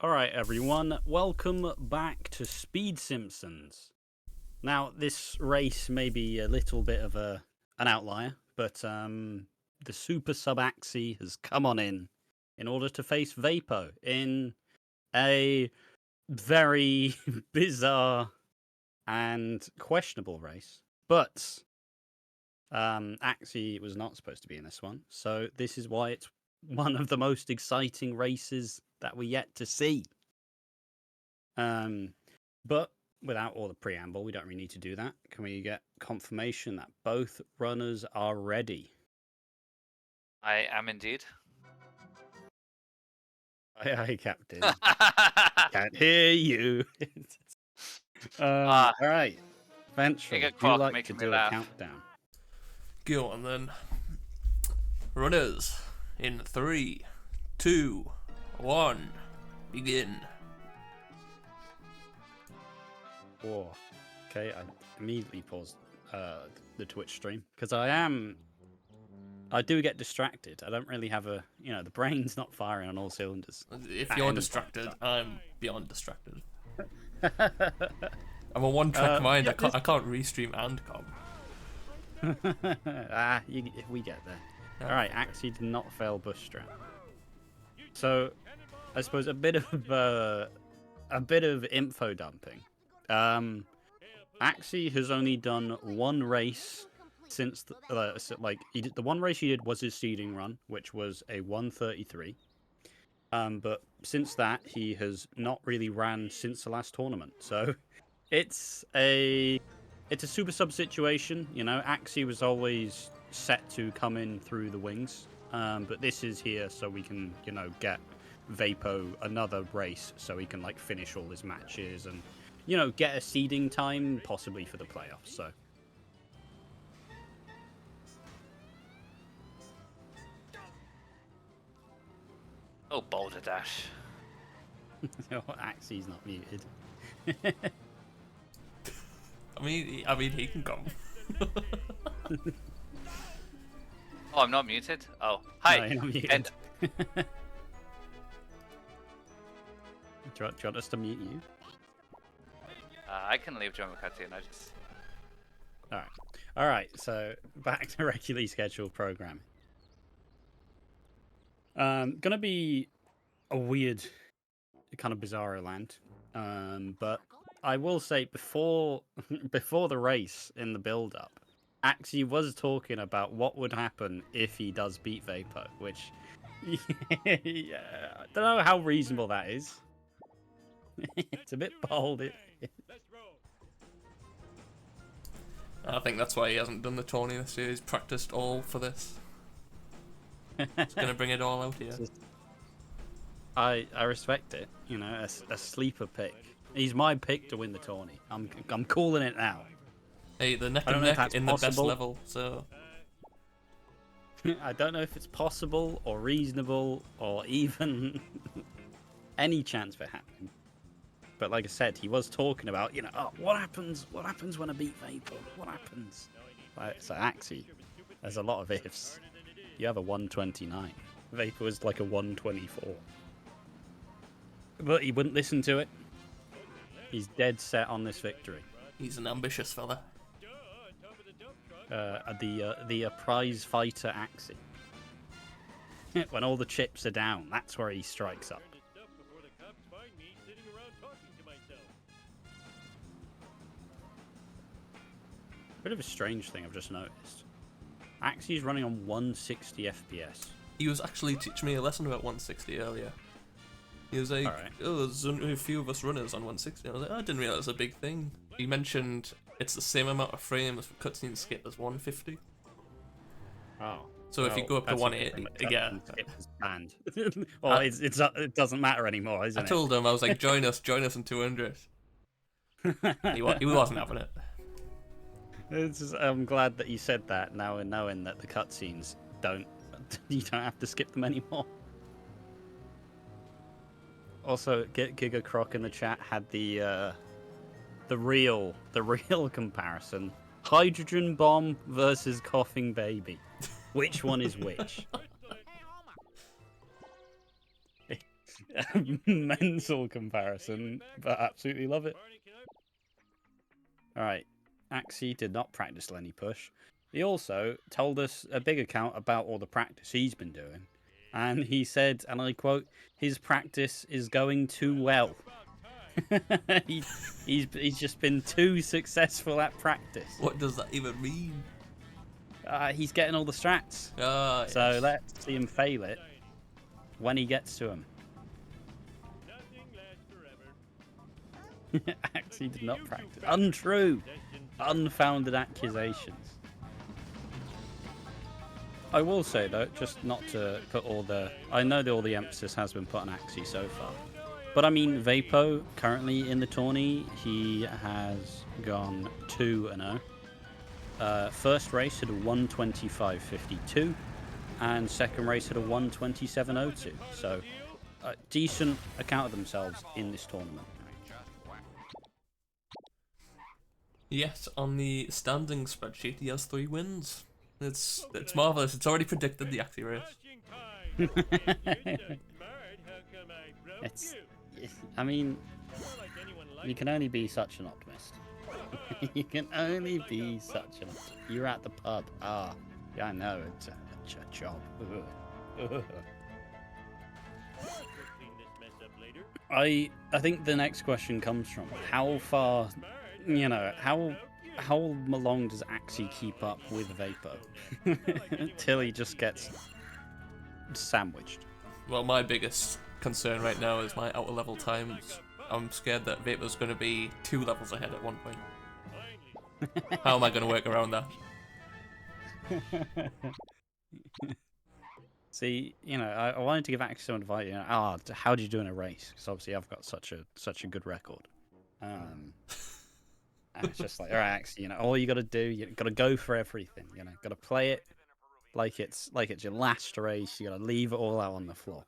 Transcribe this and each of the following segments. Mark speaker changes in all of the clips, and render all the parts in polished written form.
Speaker 1: Alright everyone, welcome back to Speed Simpsons. Now, this race may be a little bit of an outlier, but the Super Sub Axey has come on in order to face Vapo in a very bizarre and questionable race. But Axey was not supposed to be in this one, so this is why it's one of the most exciting races that we're yet to see. But without all the preamble, we don't really need to do that. Can we get confirmation that both runners are ready?
Speaker 2: I am indeed.
Speaker 1: Aye, aye, Captain. Can't hear you.
Speaker 2: Ah,
Speaker 1: All right. Ventral,
Speaker 2: Giga
Speaker 1: do you
Speaker 2: Croc
Speaker 1: like to
Speaker 2: making me
Speaker 1: do a
Speaker 2: laugh.
Speaker 1: countdown?
Speaker 3: Go on then. Runners in 3, 2, 1, begin.
Speaker 1: Whoa. Okay, I immediately paused the Twitch stream because I do get distracted. I don't really have the brain's not firing on all cylinders.
Speaker 3: If
Speaker 1: At
Speaker 3: you're
Speaker 1: any
Speaker 3: distracted, I'm beyond distracted.
Speaker 1: point.
Speaker 3: I'm a one-track mind.
Speaker 1: yeah,
Speaker 3: I can't restream and com.
Speaker 1: We get there.
Speaker 3: Yeah.
Speaker 1: All right, Axey did not fail bush strat. So, I suppose a bit of info dumping. Axey has only done one race since the one race he did was his seeding run, which was a 1:33. But since that, he has not really ran since the last tournament. So, it's a super sub situation. You know, Axey was always set to come in through the wings, but this is here so we can get Vapo another race so he can finish all his matches and get a seeding time possibly for the playoffs. So.
Speaker 2: Oh, Boulder Dash.
Speaker 1: Axey's not muted.
Speaker 3: I mean, he can come.
Speaker 2: Oh, I'm not muted? Oh, hi.
Speaker 1: No, you're not muted.
Speaker 2: And
Speaker 1: do you want us to mute you?
Speaker 2: I can leave John McCarthy and I just...
Speaker 1: All right. So back to regularly scheduled programming. Gonna be a weird, kind of bizarro land. But I will say before the race in the build-up, Axey was talking about what would happen if he does beat Vapo, which yeah, I don't know how reasonable that is. It's a bit bold.
Speaker 3: I think that's why he hasn't done the tourney this year. He's practiced all for this. He's gonna bring it all out here.
Speaker 1: I respect it. You know, a sleeper pick. He's my pick to win the tourney. I'm calling it now.
Speaker 3: Hey, the neck
Speaker 1: I don't
Speaker 3: and
Speaker 1: know if
Speaker 3: neck
Speaker 1: that's
Speaker 3: in the best
Speaker 1: possible.
Speaker 3: level, so...
Speaker 1: I don't know if it's possible or reasonable or even any chance for happening. But like I said, he was talking about, what happens when I beat Vapo? What happens? So Axey, there's a lot of ifs. You have a 129. Vapo is like a 124. But he wouldn't listen to it. He's dead set on this victory.
Speaker 3: He's an ambitious fella.
Speaker 1: The prize fighter Axey. When all the chips are down, that's where he strikes up. Bit of a strange thing I've just noticed. Axey's running on 160 FPS.
Speaker 3: He was actually teaching me a lesson about 160 earlier. He was like,
Speaker 1: Alright.
Speaker 3: oh, there's only a few of us runners on 160. I was like, oh, I didn't realise it was a big thing. He mentioned it's the same amount of frames for cutscene skip as 150.
Speaker 1: Oh.
Speaker 3: So if you go up to
Speaker 1: that's
Speaker 3: 180, yeah.
Speaker 1: It's banned. Well, it doesn't matter anymore, isn't
Speaker 3: I
Speaker 1: it?
Speaker 3: told him, I was like, join us in 200. He wasn't having it.
Speaker 1: I'm glad that you said that now, and knowing that the cutscenes you don't have to skip them anymore. Also, Giga Croc in the chat had the real comparison: hydrogen bomb versus coughing baby. Which one is which? Mental comparison, but absolutely love it. All right, Axey did not practice Lenny push. He also told us a big account about all the practice he's been doing, and he said, and I quote, "His practice is going too well." he's just been too successful at practice.
Speaker 3: What does that even mean?
Speaker 1: He's getting all the strats. So
Speaker 3: Yes.
Speaker 1: let's see him fail it when he gets to him. Axey did not practice. Untrue. Unfounded accusations. I will say though, just not to put all the... I know that all the emphasis has been put on Axey so far. But I mean, Vapo, currently in the tourney, he has gone 2-0. First race at a 125.52, and second race at a 127.02. So, a decent account of themselves in this tournament.
Speaker 3: Yes, on the standing spreadsheet, he has 3 wins. It's marvelous. It's already predicted the Axey race.
Speaker 1: I mean, you can only be such an optimist. You can only be such an optimist. You're at the pub. Yeah, I know. It's a job. I think the next question comes from how far, how long does Axey keep up with Vapo until he just gets sandwiched?
Speaker 3: Well, my biggest concern right now is my outer level times. I'm scared that Vapor's going to be 2 levels ahead at one point. How am I going to work around that?
Speaker 1: See, I wanted to give Axey some advice. How do you do in a race? Because obviously I've got such a good record. And it's just like, all right, Axey, all you got to do, you got to go for everything. Got to play it like it's your last race. You got to leave it all out on the floor.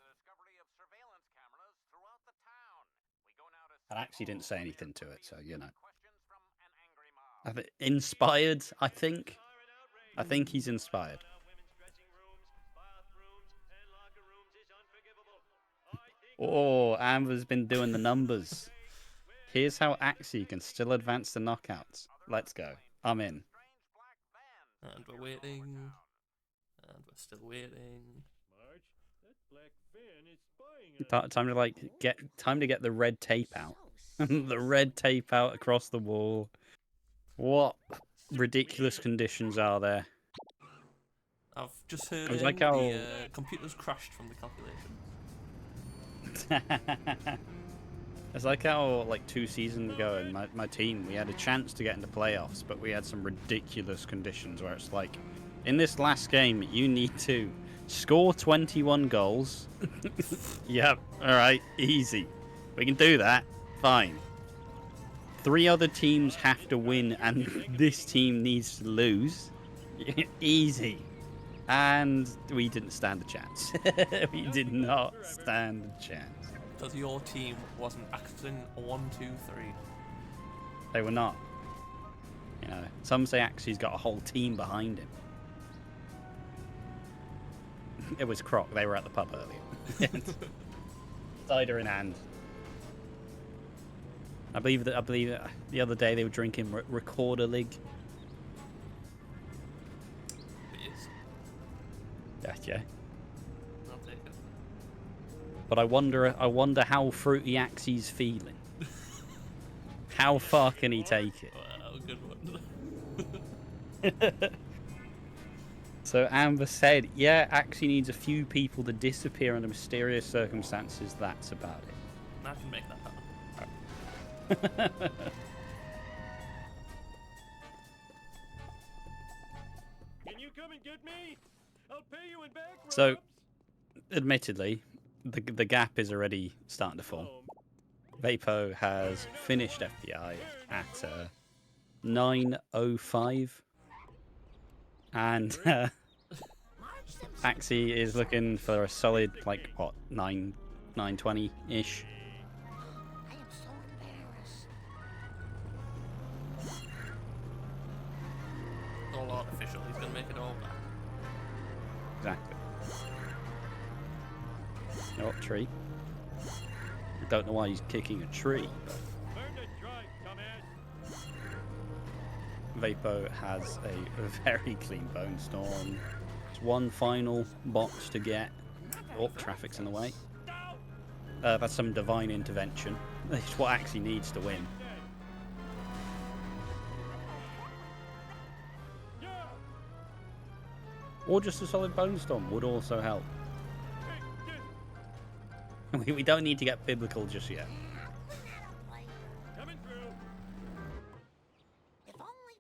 Speaker 1: And Axey didn't say anything to it, so inspired. I think he's inspired. Oh, Amber's been doing the numbers. Here's how Axey can still advance the knockouts. Let's go. I'm in.
Speaker 3: And we're waiting. And we're still waiting.
Speaker 1: Time to get the red tape out. The red tape out across the wall. What ridiculous conditions are there?
Speaker 3: I've just heard
Speaker 1: It was like
Speaker 3: the computer's crashed from the calculation.
Speaker 1: It's like how, 2 seasons ago in my team, we had a chance to get into playoffs, but we had some ridiculous conditions where it's like, in this last game, you need to score 21 goals. Yep, alright, easy. We can do that. Fine. 3 other teams have to win, and this team needs to lose. Easy. And we didn't stand a chance. We did not stand a chance.
Speaker 3: Because your team wasn't acting 1, 2, 3.
Speaker 1: They were not. Some say Axey's got a whole team behind him. It was Croc. They were at the pub earlier. Cider in hand. I believe the other day they were drinking Recorder League. Yeah.
Speaker 3: I'll take it.
Speaker 1: But I wonder how fruity Axey's feeling. How far can he take it?
Speaker 3: Wow, good one.
Speaker 1: So Amber said, yeah, Axey needs a few people to disappear under mysterious circumstances. That's about it.
Speaker 3: I can make that happen.
Speaker 4: Can you come and get me? I'll pay you in back rubs.
Speaker 1: So, admittedly, the gap is already starting to form. Vapo has finished FPI at 9:05, and Axey is looking for a solid 9:20 ish.
Speaker 5: I am so embarrassed.
Speaker 3: All artificial. He's gonna make it all back.
Speaker 1: Exactly. Oh, tree. Don't know why he's kicking a tree, but
Speaker 4: Learn to drive, dumbass.
Speaker 1: Vapo has a very clean Bone Storm. It's one final box to get. Oh, traffic's in the way. That's some divine intervention. It's what Axey needs to win. Or just a solid Bone Storm would also help. We don't need to get biblical just yet.
Speaker 4: Coming through.
Speaker 5: If only.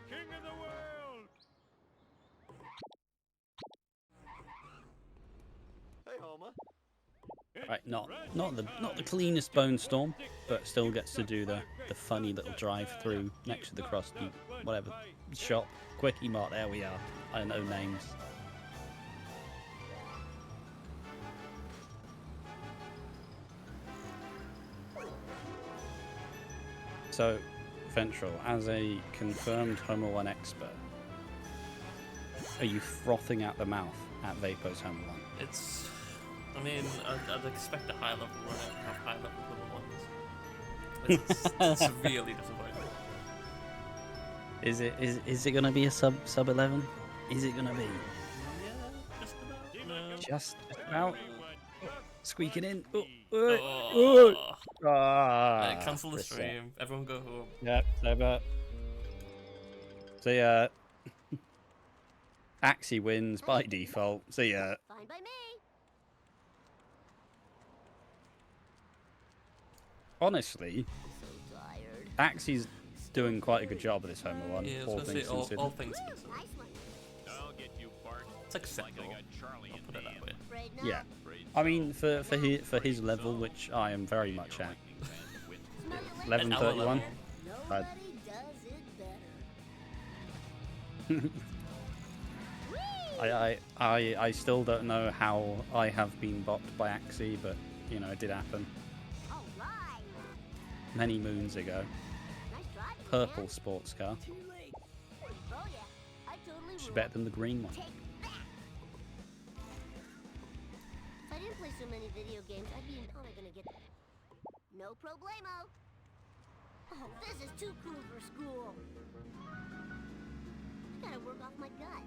Speaker 4: King of the world. Hey, Homer.
Speaker 1: Right, not the cleanest Bone Storm, but still gets to do the funny little drive through next to the crusty whatever shop. Quickie Mart, there we are. I know names. So, Ventral, as a confirmed Homer 1 expert, are you frothing at the mouth at Vapo's Homer 1?
Speaker 3: It's. I mean, I'd expect a high level runner to have high level ones. It's severely disappointing.
Speaker 1: Is it gonna be a sub 11? Is it gonna be?
Speaker 3: Yeah, just about. No.
Speaker 1: Just about squeaking in.
Speaker 3: Oh.
Speaker 1: Ah,
Speaker 3: Cancel the
Speaker 1: reset.
Speaker 3: stream. Everyone go home.
Speaker 1: Yep, over. So yeah, Axey wins by default. So yeah,
Speaker 5: Fine by me.
Speaker 1: honestly,
Speaker 5: So tired.
Speaker 1: Axey's doing quite a good job of this Homer 1.
Speaker 3: Yeah, I
Speaker 1: all
Speaker 3: was gonna
Speaker 1: things
Speaker 3: say all
Speaker 1: considered.
Speaker 3: things considered.
Speaker 5: Nice one.
Speaker 4: I'll get you, Bart.
Speaker 3: It's acceptable.
Speaker 4: Like I got Charlie
Speaker 3: I'll
Speaker 4: in
Speaker 3: put it that
Speaker 4: hand.
Speaker 3: way.
Speaker 5: Afraid not.
Speaker 1: Yeah, I mean for his level, which I am very much at,
Speaker 5: Smell you later.
Speaker 1: 11:31.
Speaker 5: Nobody
Speaker 1: Bad.
Speaker 5: does it better.
Speaker 1: I still don't know how I have been bopped by Axey, but you know it did happen
Speaker 5: All right.
Speaker 1: many moons ago.
Speaker 5: Nice try.
Speaker 1: Purple
Speaker 5: man.
Speaker 1: sports car.
Speaker 5: Too late. Oh yeah. I totally
Speaker 1: She's
Speaker 5: will.
Speaker 1: better than the green one.
Speaker 5: Take that. If I didn't play so many video games, I'd be probably gonna get no problemo. Oh, this is too cool for school. I gotta work off my gut.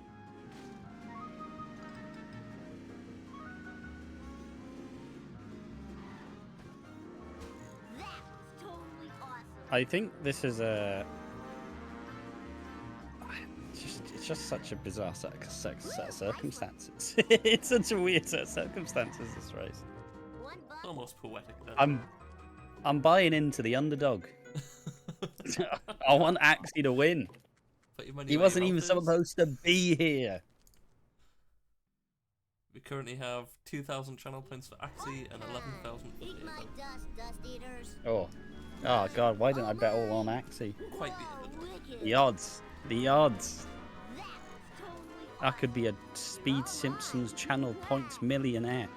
Speaker 5: That was totally awesome.
Speaker 1: I think this is a. It's just such a bizarre set of circumstances. It's such a weird set of circumstances, this race.
Speaker 5: One buck.
Speaker 3: Almost poetic then.
Speaker 1: I'm buying into the underdog. I want Axey to win.
Speaker 3: Put your money
Speaker 1: He
Speaker 3: where
Speaker 1: wasn't
Speaker 3: your
Speaker 1: even
Speaker 3: mouth is.
Speaker 1: supposed to be here.
Speaker 3: We currently have 2,000 channel points for Axey and 11,000 for
Speaker 5: Eat my
Speaker 3: Vapo.
Speaker 5: dust eaters.
Speaker 1: Oh God! Why didn't I bet all on Axey?
Speaker 3: Quite the
Speaker 5: Whoa,
Speaker 3: end.
Speaker 5: wicked.
Speaker 1: The odds. The odds.
Speaker 5: That was totally
Speaker 1: I could be a Speed Simpsons channel points millionaire.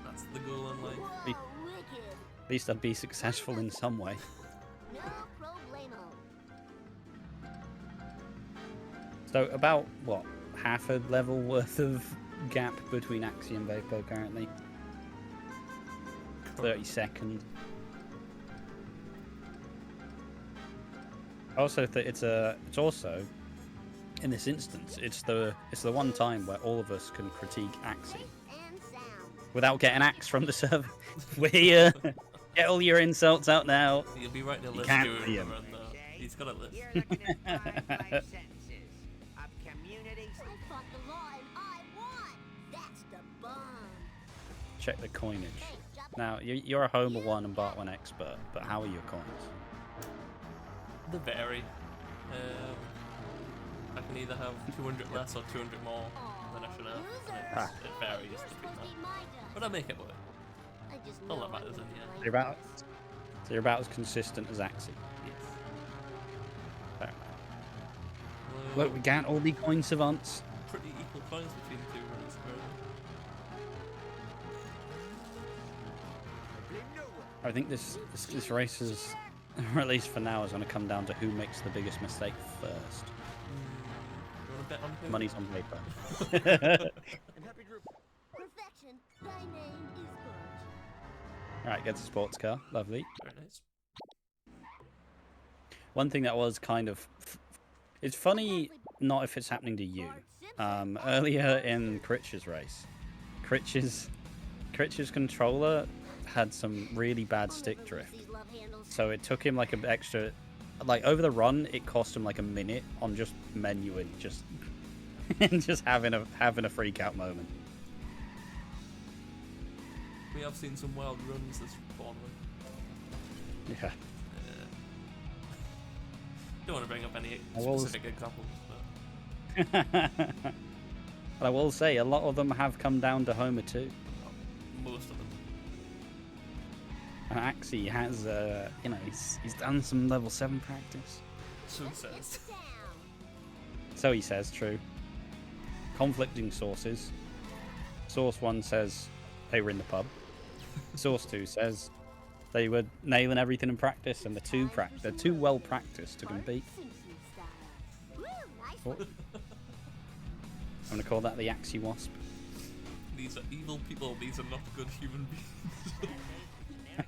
Speaker 3: That's the goal in life.
Speaker 5: Whoa,
Speaker 1: Be-
Speaker 5: wicked.
Speaker 1: At least I'd be successful in some way.
Speaker 5: No problemo.
Speaker 1: So about what, half a level worth of gap between Axey and Vapo currently. 32nd. Also, it's also in this instance it's the one time where all of us can critique Axey
Speaker 5: And sound.
Speaker 1: without getting axed from the server. We're here. Get all your insults out now.
Speaker 3: He'll be writing a list
Speaker 1: can't
Speaker 3: during
Speaker 1: see
Speaker 3: the
Speaker 1: him.
Speaker 3: run though. He's got a list.
Speaker 6: You're looking at five sentences of community.
Speaker 5: I fought the law and I won. That's the bomb.
Speaker 1: Check the coinage.
Speaker 5: Hey, drop it.
Speaker 1: Now you're a Homer 1 and Bart 1 expert, but how are your coins?
Speaker 3: They vary. I can either have 200 less or 200 more than I should have. And it varies
Speaker 5: You're
Speaker 3: between
Speaker 5: supposed to
Speaker 3: that.
Speaker 5: eat my dust.
Speaker 3: But I make it work.
Speaker 5: I just
Speaker 3: all
Speaker 5: know
Speaker 3: that matters
Speaker 5: I
Speaker 3: in the
Speaker 5: wouldn't
Speaker 3: end.
Speaker 5: like
Speaker 1: You're about,
Speaker 5: this.
Speaker 1: so you're about as consistent as Axey.
Speaker 3: Yes.
Speaker 1: Fair enough.
Speaker 3: Well,
Speaker 1: Look, we can't all be coin savants.
Speaker 3: pretty equal points between the two runners currently.
Speaker 1: I think this race is, or at least for now, is going to come down to who makes the biggest mistake first.
Speaker 3: You want to bet on who?
Speaker 1: Money's on paper.
Speaker 4: And happy group.
Speaker 5: Perfection. Thy name is Bart.
Speaker 1: Alright, gets a sports car. Lovely.
Speaker 3: Very nice.
Speaker 1: One thing that was kind of... It's funny, not if it's happening to you. Earlier in Critch's race, Critch's controller had some really bad stick drift. So it took him like an extra... Like, over the run, it cost him like a minute on just menuing, just... just having a freak out moment.
Speaker 3: We have seen some wild runs this tournament.
Speaker 1: Yeah.
Speaker 3: Don't want to bring up any specific examples, but
Speaker 1: I will say, a lot of them have come down to Homer too.
Speaker 3: most of them.
Speaker 1: And Axey has, you know, he's done some level 7 practice.
Speaker 3: So he says.
Speaker 1: So he says, true. Conflicting sources. Source 1 says they were in the pub. Source 2 says they were nailing everything in practice, and they're too well practiced to compete. Oh. I'm gonna call that the Axey Wasp.
Speaker 3: These are evil people, these are not good human beings.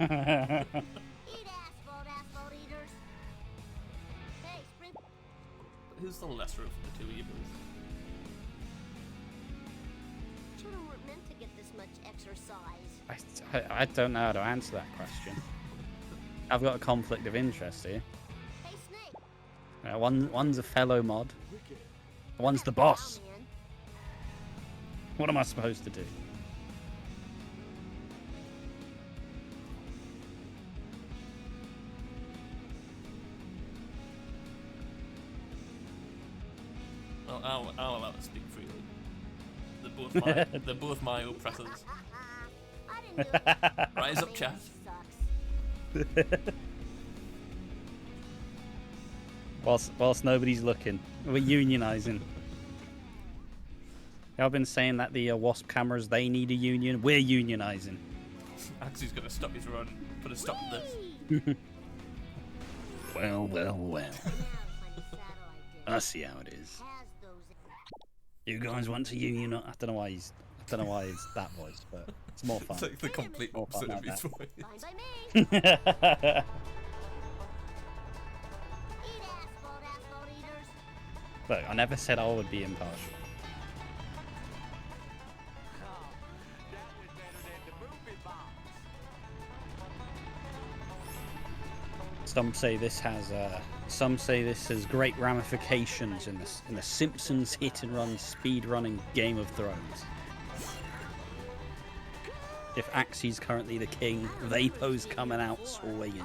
Speaker 5: Eat asphalt eaters. Hey, sprint.
Speaker 3: Who's the lesser of the two evils?
Speaker 5: Children weren't meant to get this much exercise.
Speaker 1: I don't know how to answer that question. I've got a conflict of interest here.
Speaker 5: Hey, Snake.
Speaker 1: One's a fellow mod. One's the boss.
Speaker 5: Oh, man.
Speaker 1: What am I supposed to do?
Speaker 3: Well, I'll allow to speak freely. They're both my oppressors.
Speaker 5: I didn't know that.
Speaker 3: Rise up, chat.
Speaker 5: Sucks.
Speaker 1: whilst nobody's looking, we're unionizing. I've been saying that the Wasp cameras, they need a union. We're unionizing.
Speaker 3: Axey's gonna stop his run. Put a stop to this.
Speaker 1: Well.
Speaker 5: Now to find a satellite
Speaker 1: I
Speaker 5: dish.
Speaker 1: see how it is.
Speaker 5: Has those.
Speaker 1: You guys want to union? I don't know why it's that voice, but it's more fun.
Speaker 3: It's like the complete
Speaker 1: More fun
Speaker 3: opposite of
Speaker 1: like
Speaker 3: his
Speaker 1: that.
Speaker 3: voice.
Speaker 5: Fine by me. Eat asphalt eaters.
Speaker 1: Look, I never said I would be impartial. Some say this has great ramifications in the Simpsons hit and run speed running Game of Thrones. If Axey's currently the king, Vapo's coming out swinging.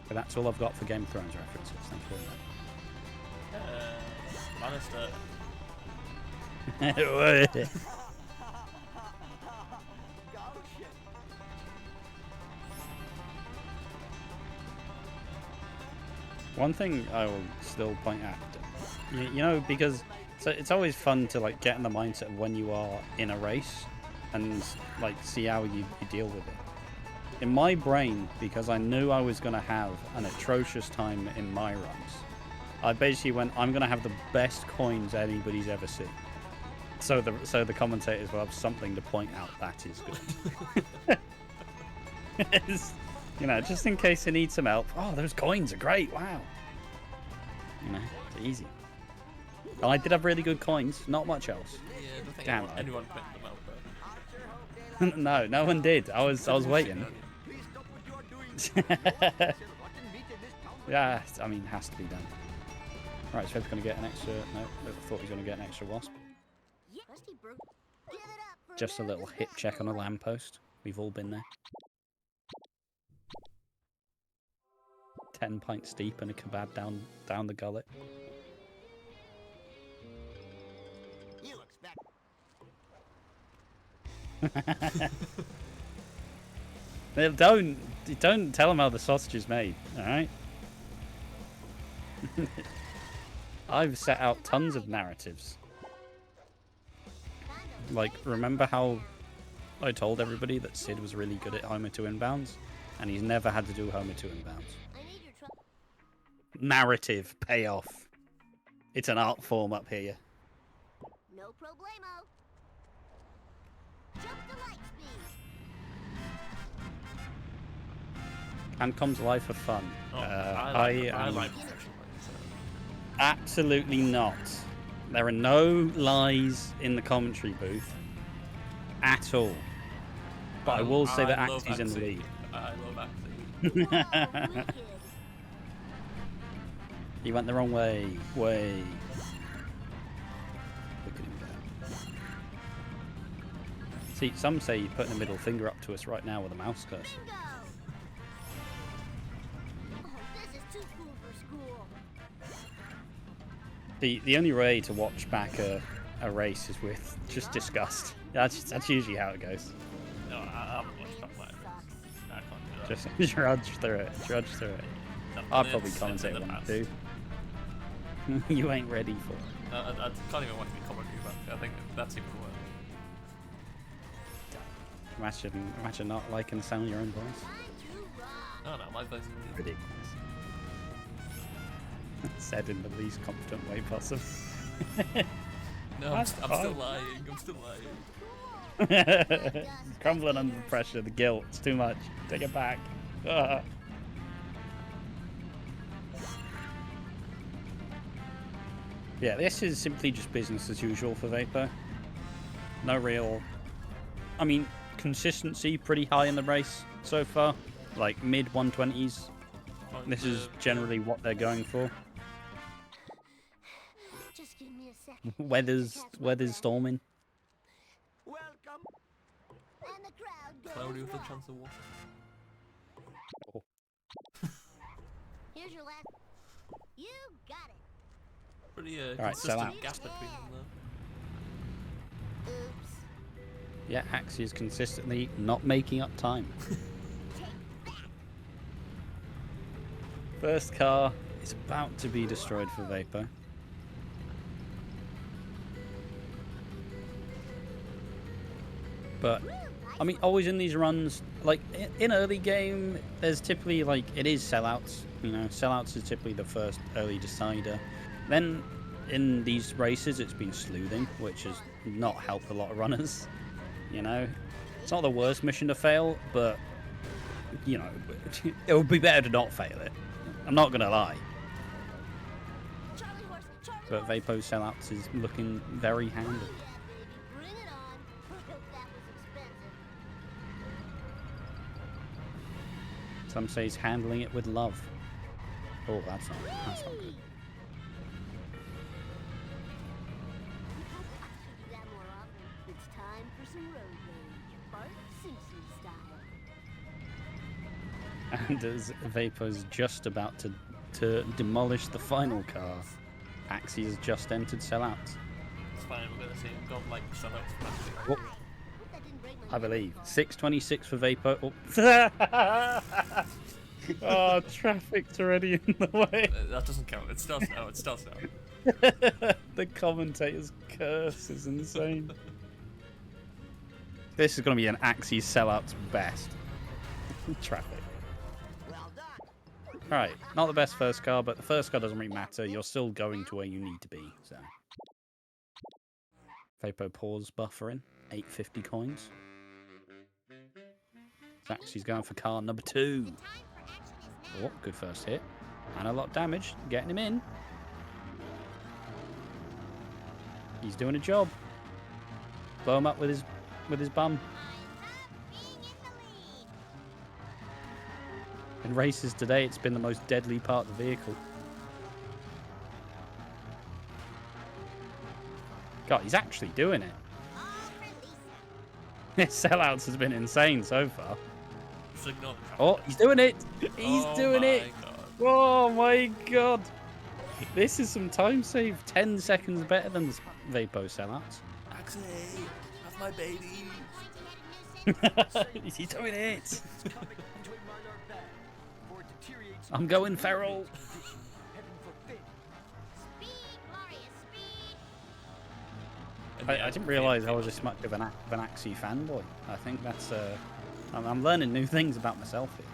Speaker 1: But that's all I've got for Game of Thrones references. Thank you very much.
Speaker 3: Lannister.
Speaker 1: One thing I will still point out, you know, because it's always fun to like get in the mindset of when you are in a race and like see how you deal with it. In my brain, because I knew I was going to have an atrocious time in my runs, I basically went, I'm going to have the best coins anybody's ever seen. So the commentators will have something to point out that is good. You know, just in case they need some help. Oh, those coins are great. Wow. You know, it's easy. And I did have really good coins. Not much else.
Speaker 3: Yeah, I don't think
Speaker 1: Damn,
Speaker 3: anyone pointed them out,
Speaker 1: No, no one did. I was waiting. Yeah, I mean, it has to be done. Right, so Fred's going to get an extra... No, I thought he was going to get an extra wasp. Just a little hip check on a lamppost. We've all been there. 10 pints deep and a kebab down the gullet.
Speaker 6: You expect.
Speaker 1: Don't tell them how the sausage is made, alright? I've set out tons of narratives. Like, remember how I told everybody that Sid was really good at Homer 2 inbounds? And he's never had to do Homer 2 inbounds. Narrative payoff. It's an art form up here.
Speaker 5: No problemo. Jump to light speed.
Speaker 1: And comes life for fun.
Speaker 3: Oh,
Speaker 1: I am
Speaker 3: like professional. So.
Speaker 1: absolutely not. There are no lies in the commentary booth at all. But I will say that
Speaker 3: love
Speaker 1: Axey's in the lead.
Speaker 3: I love Axey.
Speaker 5: Whoa, wicked.
Speaker 1: He went the wrong way. Way. Look at him go. See, some say you're putting a middle finger up to us right now with a mouse cursor.
Speaker 5: Bingo. Oh, this is too cool for school.
Speaker 1: The only way to watch back a race is with just disgust. That's usually how it goes.
Speaker 3: No, I haven't watched that live. I can't do that.
Speaker 1: Just drudge through it. Drudge through it. I'll probably commentate
Speaker 3: in the
Speaker 1: one
Speaker 3: past.
Speaker 1: too. You ain't ready for it.
Speaker 3: I can't even watch the commentary about it. I think that's even worse.
Speaker 1: Imagine not liking the sound of your own voice.
Speaker 3: No, my voice is
Speaker 1: Ridiculous. Said in the least confident way possible.
Speaker 3: No, I'm still lying. I'm still lying.
Speaker 1: Crumbling under the pressure, the guilt. It's too much. Take it back. Ah. Yeah, this is simply just business as usual for Vapo. No real... I mean, consistency pretty high in the race so far. Like mid 120s. This is generally what they're going for.
Speaker 5: Just give me a second.
Speaker 1: Weather's storming.
Speaker 6: Welcome.
Speaker 5: And the crowd goes
Speaker 3: Cloudy with a
Speaker 5: wild.
Speaker 3: chance of water.
Speaker 1: Oh.
Speaker 5: Here's your last. You got it.
Speaker 3: Pretty
Speaker 1: Alright,
Speaker 3: consistent
Speaker 1: sell out.
Speaker 3: gap between them though.
Speaker 5: Oops.
Speaker 1: Yeah, Axey is consistently not making up time. First car is about to be destroyed for Vapo. But, I mean, always in these runs, like, in early game, there's typically, like, it is sellouts. You know, sellouts is typically the first early decider. Then, in these races, it's been sleuthing, which has not helped a lot of runners. You know, it's not the worst mission to fail, but, you know, it would be better to not fail it. I'm not going to lie.
Speaker 5: Charlie horse, Charlie
Speaker 1: But
Speaker 5: horse.
Speaker 1: Vapo's sellouts is looking very handy.
Speaker 5: Yeah, baby, bring it on. Hope that was expensive.
Speaker 1: Some say he's handling it with love. Oh, that's not good.
Speaker 5: I should do that more often. It's time for some road rage. Bart Simpson style.
Speaker 1: And as Vapo's just about to demolish the final car, Axey has just entered sellouts.
Speaker 3: It's fine, we're gonna see him go like sellouts from Axey.
Speaker 1: Oh,
Speaker 5: Hope that didn't break my
Speaker 1: I
Speaker 5: nose.
Speaker 1: believe. 6:26 for Vapo. Oh. Oh, traffic's already in the way.
Speaker 3: That doesn't count. It starts now. It starts now.
Speaker 1: The commentator's curse is insane. This is going to be an Axey sellout's best. Traffic.
Speaker 6: Well done.
Speaker 1: Alright, not the best first car, but the first car doesn't really matter. You're still going to where you need to be, so. Vapo pause buffering. 850 coins. Axey's going for car number 2.
Speaker 5: The time for action is now.
Speaker 1: Oh, good first hit. And a lot of damage. Getting him in. He's doing a job. Blow him up with his bum.
Speaker 5: I love being in the lead.
Speaker 1: In races today, it's been the most deadly part of the vehicle. God, he's actually doing it.
Speaker 5: All for Lisa.
Speaker 1: His sellouts has been insane so far.
Speaker 3: Just ignore the traffic.
Speaker 1: Oh, he's doing it! He's
Speaker 3: Oh
Speaker 1: doing
Speaker 3: my
Speaker 1: it!
Speaker 3: God.
Speaker 1: Oh my god! This is some time save. 10 seconds better than the Vapo sellouts.
Speaker 3: Axey, have my baby.
Speaker 1: Is he doing it?
Speaker 4: It's coming into a minor bag. For it deteriorates.
Speaker 1: I'm going feral.
Speaker 4: Heading for failure.
Speaker 5: Speed, glorious speed.
Speaker 3: And
Speaker 1: I
Speaker 3: yeah,
Speaker 1: didn't realise I was this much of an Axey fanboy. I think that's I'm learning new things about myself here.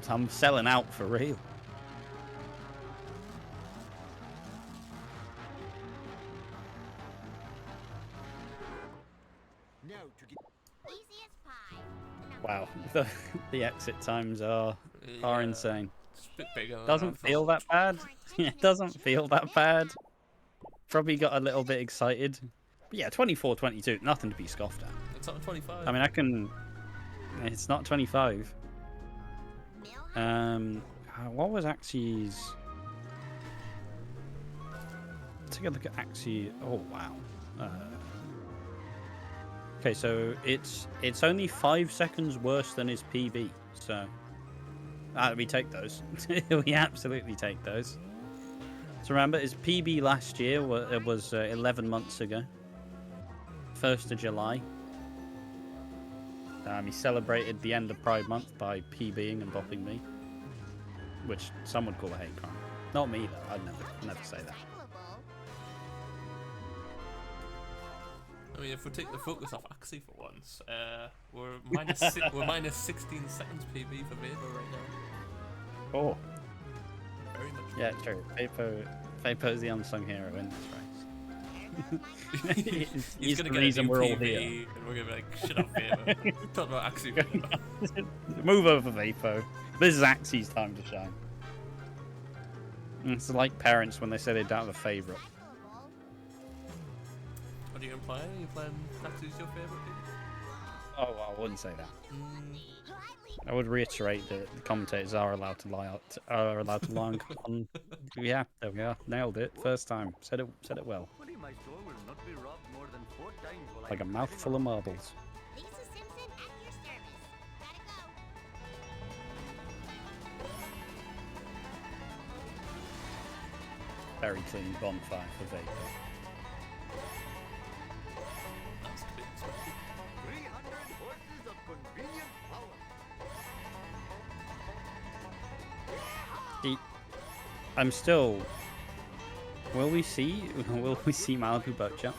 Speaker 1: I'm selling out for real. Wow, the exit times are
Speaker 3: Yeah,
Speaker 1: insane.
Speaker 3: It's a bit bigger than I
Speaker 1: Doesn't
Speaker 3: thought.
Speaker 1: feel that bad. Yeah, it doesn't feel that bad. Probably got a little bit excited. But yeah, 24-22, nothing to be scoffed at.
Speaker 3: It's up to 25.
Speaker 1: I mean, I can. It's not 25. What was Axey's? Take a look at Axey. Oh wow. Okay, so it's only 5 seconds worse than his PB. So we take those. We absolutely take those. So remember, his PB last year was 11 months ago, 1st of July. He celebrated the end of Pride Month by PBing and bopping me, which some would call a hate crime. Not me though. I'd never say that.
Speaker 3: I mean, if we take the focus off Axey for once, we're minus 16 seconds PB for Vapo right now.
Speaker 1: Oh,
Speaker 3: Very much.
Speaker 1: yeah, true. Vapo's the unsung hero in this race.
Speaker 3: He's
Speaker 1: the
Speaker 3: gonna get
Speaker 1: reason
Speaker 3: a new
Speaker 1: we're all
Speaker 3: PB,
Speaker 1: here.
Speaker 3: and we're gonna be like, shut up, Vapo. Talk about Axey.
Speaker 1: Move over, Vapo. This is Axey's time to shine. It's like parents when they say they don't have a favourite.
Speaker 3: What are you implying? Are you playing Axey's your favourite PB?
Speaker 1: Oh, well, I wouldn't say that. I would reiterate that the commentators are allowed to lie on. Yeah, there we are. Nailed it. First time. Said it well. Like a mouthful of marbles.
Speaker 5: Lisa Simpson at your service. Gotta go.
Speaker 1: Very clean bonfire for Vapo.
Speaker 3: That's a bit expected.
Speaker 4: 300 horses of convenient power.
Speaker 1: I'm still. Will we see Malibu boat jump?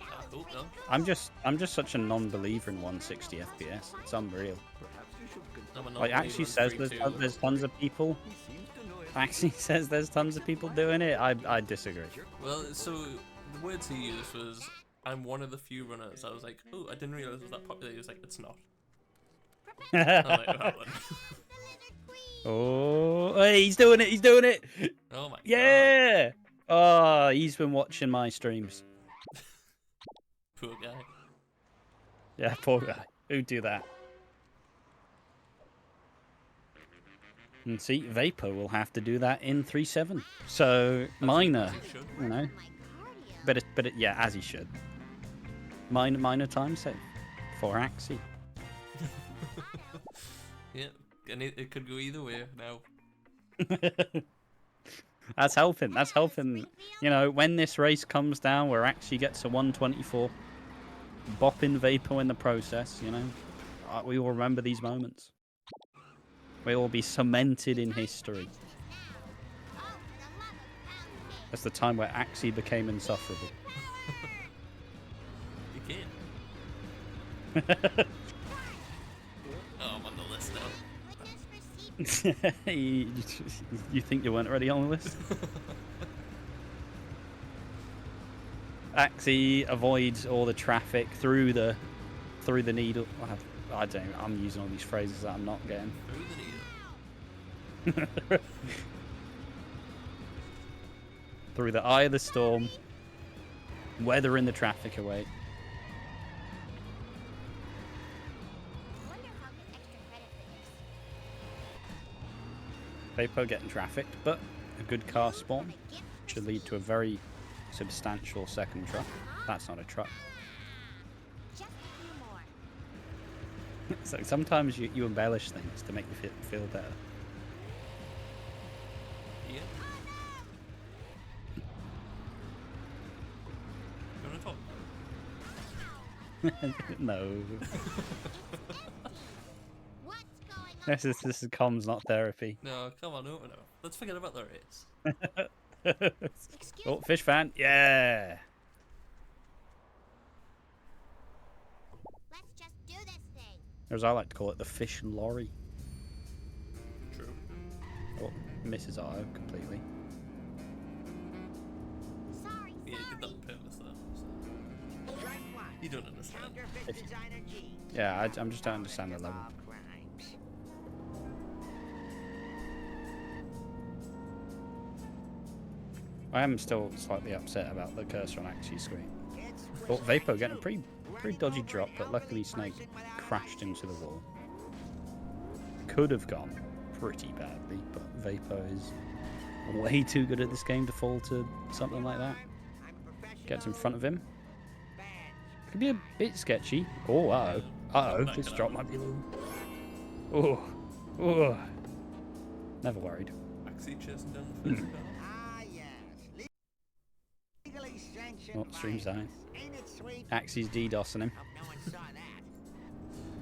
Speaker 3: I hope not.
Speaker 1: I'm just such a non-believer in 160 FPS. It's unreal.
Speaker 3: I'm a
Speaker 1: Like
Speaker 3: non-believer
Speaker 1: actually
Speaker 3: in
Speaker 1: says
Speaker 3: 3-2.
Speaker 1: there's tons of people. Actually says there's tons of people doing it. I disagree.
Speaker 3: Well, so the words he used was, "I'm one of the few runners." I was like, "Oh, I didn't realize it was that popular." He was like, "It's not." I was like, "Oh, well
Speaker 1: Oh, hey, he's doing it! He's doing it!
Speaker 3: then." Oh my god.
Speaker 1: Yeah! Oh, he's been watching my streams.
Speaker 3: Poor guy.
Speaker 1: Yeah, poor guy. Who'd do that? And see, Vapo will have to do that in 3-7. So, minor,
Speaker 3: He should.
Speaker 1: you know. But yeah, as he should. Minor time save for Axey.
Speaker 3: Yeah, and it could go either way now.
Speaker 1: That's helping. That's helping. You know, when this race comes down where Axey gets a 124, bopping Vapo in the process, you know, we will remember these moments. We will be cemented in history. That's the time where Axey became insufferable.
Speaker 3: You can. Oh, I'm on the list now.
Speaker 1: You think you weren't already on the list? Axey avoids all the traffic through the needle. I don't. I'm using all these phrases that I'm not getting.
Speaker 3: Through the needle.
Speaker 1: Through the eye of the storm, weathering the traffic away.
Speaker 5: Wonder how I get extra credit for this.
Speaker 1: Vapo getting trafficked, but a good car spawn should lead to a very substantial second truck. That's not a truck.
Speaker 5: Just a few more.
Speaker 1: So sometimes you embellish things to make you feel better.
Speaker 3: Yeah. You wanna talk?
Speaker 1: No.
Speaker 5: What's going on?
Speaker 1: This is comms, not therapy.
Speaker 3: No, come on, no. Let's forget about the race.
Speaker 5: Excuse
Speaker 1: Oh, fish fan. Yeah.
Speaker 5: Let's just do this thing.
Speaker 1: Or as I like to call it, the fish lorry.
Speaker 3: True.
Speaker 1: Oh, misses auto completely.
Speaker 5: Sorry,
Speaker 3: Yeah, you did that
Speaker 5: sorry.
Speaker 3: on purpose though. So. You don't understand.
Speaker 6: Counterfeit designer jeans.
Speaker 1: Yeah, I'm just don't understand the level.
Speaker 6: All crimes.
Speaker 1: I am still slightly upset about the cursor on Axey's screen.
Speaker 6: It's
Speaker 1: Thought
Speaker 6: whispering
Speaker 1: Vapo getting a
Speaker 6: truth.
Speaker 1: pretty dodgy
Speaker 6: Running
Speaker 1: drop,
Speaker 6: over
Speaker 1: but
Speaker 6: an
Speaker 1: luckily
Speaker 6: elderly
Speaker 1: Snake
Speaker 6: person without
Speaker 1: crashed
Speaker 6: license.
Speaker 1: into the wall. Could have gone pretty badly, but Vapo is way too good at this game to fall to something like that.
Speaker 6: I'm a professional.
Speaker 1: Gets in front of him.
Speaker 6: Badge.
Speaker 1: Could be a bit sketchy. Oh, uh-oh. Uh-oh,
Speaker 3: That
Speaker 1: this
Speaker 3: could
Speaker 1: drop might be low. Oh. Oh. Never worried.
Speaker 3: Axey chasing down the first car.
Speaker 6: Ah, yes. Legally sanctioned
Speaker 1: Oh, stream's
Speaker 6: violence.
Speaker 1: dying.
Speaker 6: Ain't it sweet?
Speaker 1: Axey's DDoSing him.
Speaker 6: Hope no one saw that.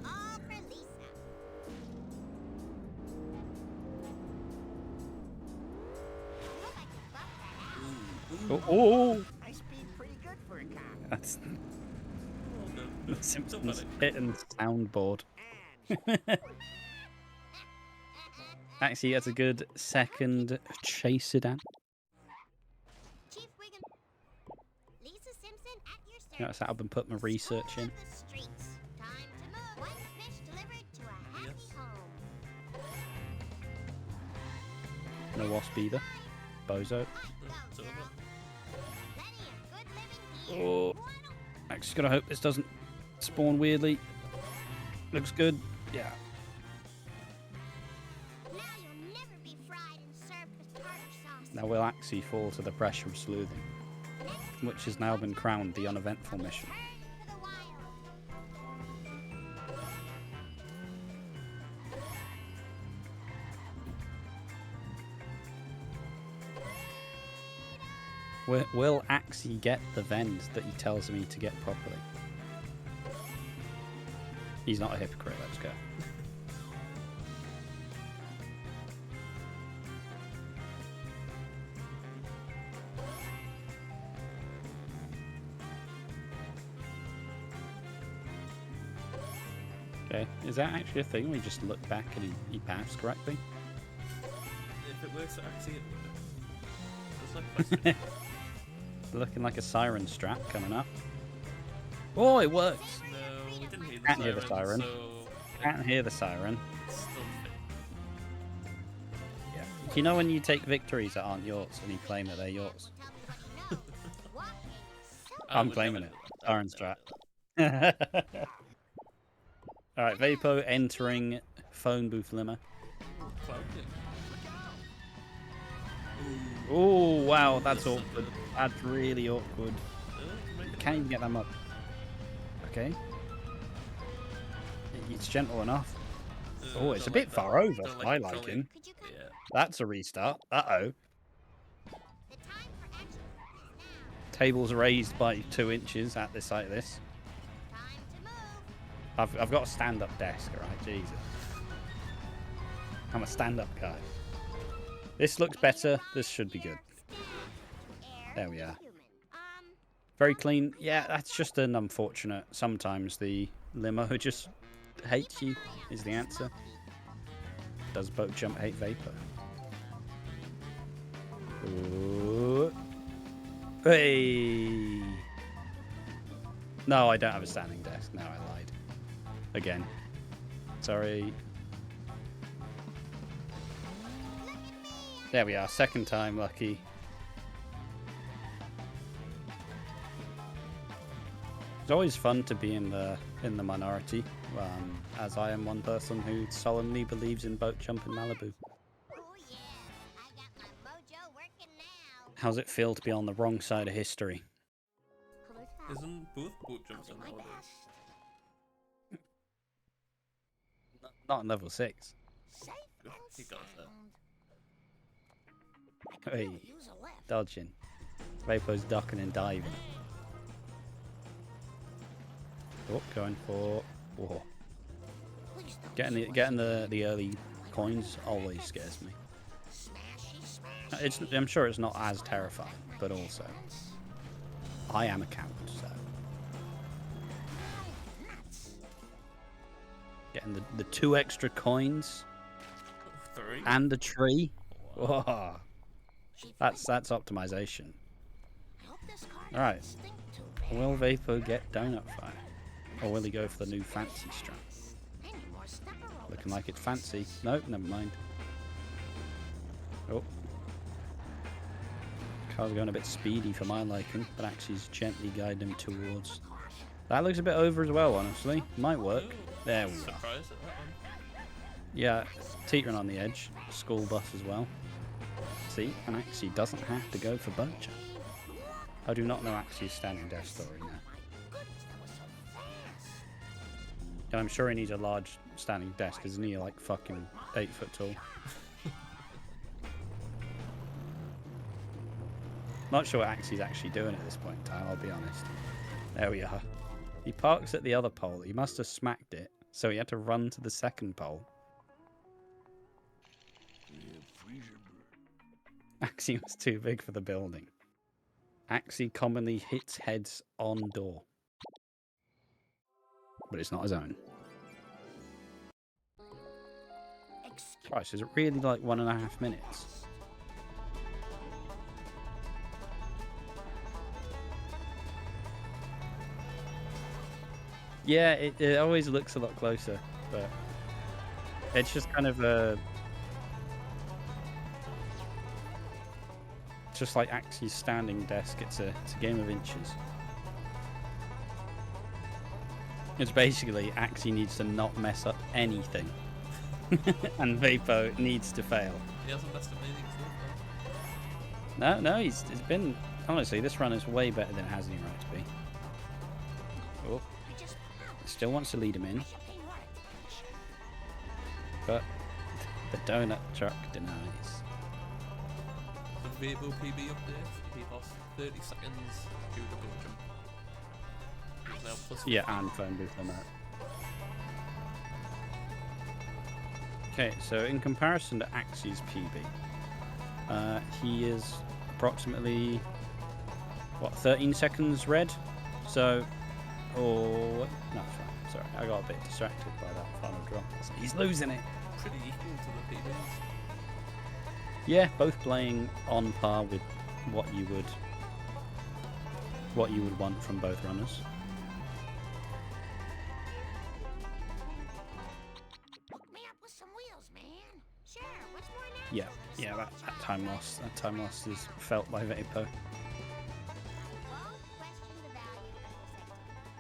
Speaker 5: All for Lisa. Look, I can buff that out.
Speaker 1: Oh,
Speaker 6: I speed pretty good for a cop.
Speaker 1: that's
Speaker 3: Oh, no,
Speaker 1: the
Speaker 3: no,
Speaker 1: Simpsons
Speaker 3: don't
Speaker 1: hitting soundboard.
Speaker 6: And
Speaker 1: Axey gets a good second chase sedan.
Speaker 5: Chief Wiggum. Lisa Simpson at your service.
Speaker 1: Notice that I've been putting my research in.
Speaker 5: Of the streets. Time to move. One fish delivered to a happy
Speaker 3: Yes.
Speaker 5: home.
Speaker 1: No wasp either. Bozo.
Speaker 3: It's over.
Speaker 5: Plenty of good living here.
Speaker 1: Oh, Axey's gotta hope this doesn't spawn weirdly. Looks good. Yeah.
Speaker 5: Now you'll never be fried and served with tartar sauce.
Speaker 1: Now will Axey fall to the pressure of sleuthing, which has now been crowned the uneventful mission.
Speaker 5: Turn to the wild.
Speaker 1: Will Axey get the vend that he tells me to get properly? He's not a hypocrite, let's go. Okay, is that actually a thing where you just look back and he passed correctly?
Speaker 3: If it works at Axey, it works. There's no question.
Speaker 1: Looking like a siren strap coming up. Oh, it works!
Speaker 3: No, we didn't hear the
Speaker 1: Can't
Speaker 3: siren,
Speaker 1: hear the siren.
Speaker 3: so
Speaker 1: Can't hear the siren.
Speaker 3: it's still fit.
Speaker 1: Yeah. You know when you take victories that aren't yours and you claim that they're yours?
Speaker 5: Tell me what he knows. Walking is so
Speaker 3: I
Speaker 1: I'm
Speaker 3: would
Speaker 1: claiming
Speaker 3: never
Speaker 1: it.
Speaker 3: do that.
Speaker 1: Siren
Speaker 3: Never
Speaker 1: strat.
Speaker 3: do that.
Speaker 1: Alright, Vapo entering phone booth limo.
Speaker 3: Cloud kick.
Speaker 1: Oh, wow, that's
Speaker 3: That's not
Speaker 1: awkward.
Speaker 3: good.
Speaker 1: That's really awkward. Can't even get them up. Okay. It's gentle enough. Oh, it's a bit far over. I like him.
Speaker 5: Could you come?
Speaker 3: Yeah.
Speaker 1: That's a restart. Uh-oh.
Speaker 5: The time for action is now.
Speaker 1: Tables raised by 2 inches at the site of this.
Speaker 5: Time to move.
Speaker 1: I've got a stand-up desk, alright? Jesus. I'm a stand-up guy. This looks better. This should be good. There we are. Very clean. Yeah, that's just an unfortunate. Sometimes the limo just hates you is the answer. Does boat jump hate Vapor? Ooh. Hey. No, I don't have a standing desk. No, I lied. Again. Sorry. There we are. Second time lucky. It's always fun to be in the minority, as I am one person who solemnly believes in boat jump in Malibu.
Speaker 5: Oh yeah, I got my mojo working now.
Speaker 1: How's it feel to be on the wrong side of history?
Speaker 3: Isn't both boat jumps on nowadays?
Speaker 1: Not in level 6.
Speaker 6: Safe and
Speaker 3: He got that.
Speaker 6: sound. I could
Speaker 1: Hey,
Speaker 6: really use a lift.
Speaker 1: dodging. Vapo's ducking and diving. Oh, going for. Whoa.
Speaker 6: Please don't
Speaker 1: Getting the early coins always scares me.
Speaker 6: Smashy, smashy.
Speaker 1: I'm sure it's not as terrifying, but also I am a coward, so getting the 2 extra coins
Speaker 3: 3.
Speaker 1: and a tree. Whoa. That's optimization.
Speaker 6: I hope this car
Speaker 1: All right.
Speaker 6: doesn't stink too bad.
Speaker 1: Will Vapo get donut fire? Or will he go for the new fancy strap? Looking like it's fancy. Nope, never mind. Oh. Car's going a bit speedy for my liking, but Axey's gently guiding him towards. That looks a bit over as well, honestly. Might work. There we go.
Speaker 3: Surprised at that one.
Speaker 1: Yeah, teetering on the edge. School bus as well. See, and Axey doesn't have to go for Bocha. I do not know Axey's standing desk story now. And I'm sure he needs a large standing desk, isn't he? Like fucking 8 foot tall. Not sure what Axey's actually doing at this point in time, I'll be honest. There we are. He parks at the other pole. He must have smacked it, so he had to run to the second pole. Axey was too big for the building. Axey commonly hits heads on door. But it's not his own. Christ, is it really like 1.5 minutes? Yeah, it always looks a lot closer, but it's just kind of a... Just like Axey's standing desk, it's a game of inches. It's basically Axey needs to not mess up anything. And Vapo needs to fail.
Speaker 3: He hasn't messed up anything so far.
Speaker 1: No, it's been... Honestly, this run is way better than it has any right to be. Oh. Still wants to lead him in. But the donut truck denies.
Speaker 3: The Vapo PB update, he lost 30 seconds due to bull jump. He's now plus
Speaker 1: Yeah, and phone booth on that. Okay, so in comparison to Axey's PB, he is approximately, what, 13 seconds red? So, no, it's fine. Sorry, I got a bit distracted by that final drop. He's losing it.
Speaker 3: pretty equal to the PBs.
Speaker 1: Yeah, both playing on par with what you would want from both runners.
Speaker 5: Hook me up with some wheels, man. Sure, what's more now?
Speaker 1: Yeah, that time loss is felt by Vapo.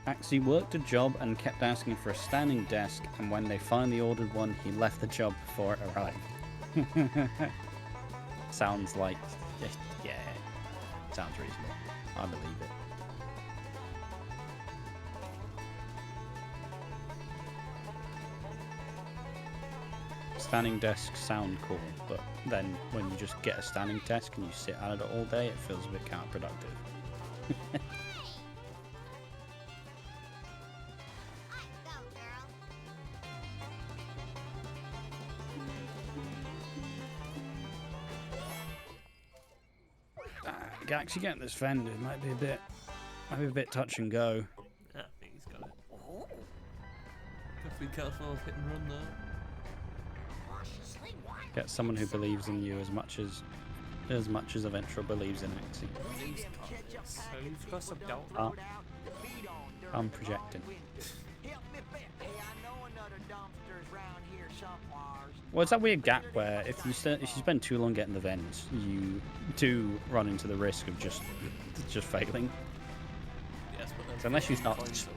Speaker 1: Axey worked a job and kept asking for a standing desk, and when they finally ordered one, he left the job before it arrived. Sounds like, yeah, sounds reasonable. I believe it. Standing desks sound cool, but then when you just get a standing desk and you sit at it all day, it feels a bit counterproductive. Actually getting this fender might be a bit touch and go.
Speaker 3: Yeah, I think he's got it. Gotta be careful of hit and run there.
Speaker 1: Get someone who believes in you as much as Aventral believes in Axey.
Speaker 3: So he's got some doubt.
Speaker 1: I'm projecting. Well, it's that weird gap where if you spend too long getting the vents, you do run into the risk of just failing.
Speaker 3: Yes, but then
Speaker 1: So unless you start
Speaker 3: points are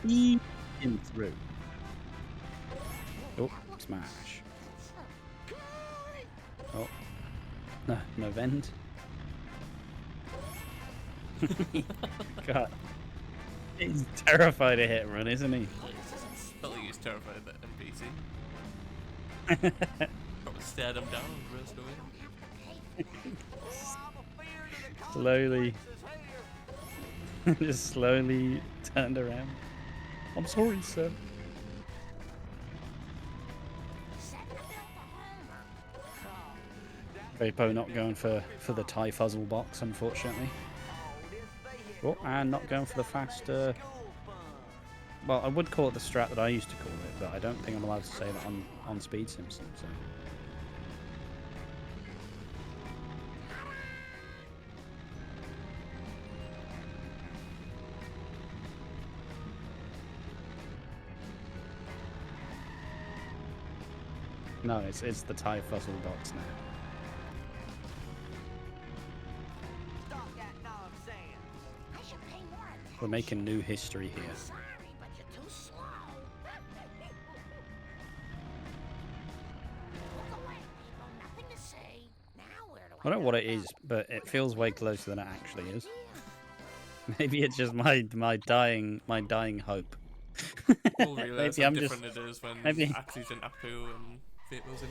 Speaker 3: worth
Speaker 1: in through. Oh, smash. Oh, no vent. God, he's terrified of hit and run, isn't he?
Speaker 3: Felt like he was terrified of that NPC. Probably stared him down and raced away.
Speaker 1: Slowly, just slowly turned around. I'm sorry, sir. Vapo not going for the Thai fuzzle box, unfortunately. Oh, and not going for the faster. Well, I would call it the strat that I used to call it, but I don't think I'm allowed to say that on Speed Simpson. So. No, it's the Thai fuzzle dots now.
Speaker 6: Stop that nonsense.
Speaker 5: I should pay more attention.
Speaker 1: We're making new history here.
Speaker 5: I'm sorry, but you're too slow. Look away, people. Nothing to say. Now where do
Speaker 1: I don't know what it is, but it feels way closer than it actually is. Maybe it's just my dying hope.
Speaker 3: We'll realise
Speaker 1: Maybe
Speaker 3: how
Speaker 1: I'm just
Speaker 3: different it is when
Speaker 1: maybe-
Speaker 3: Axey's in Apu and Vapo's in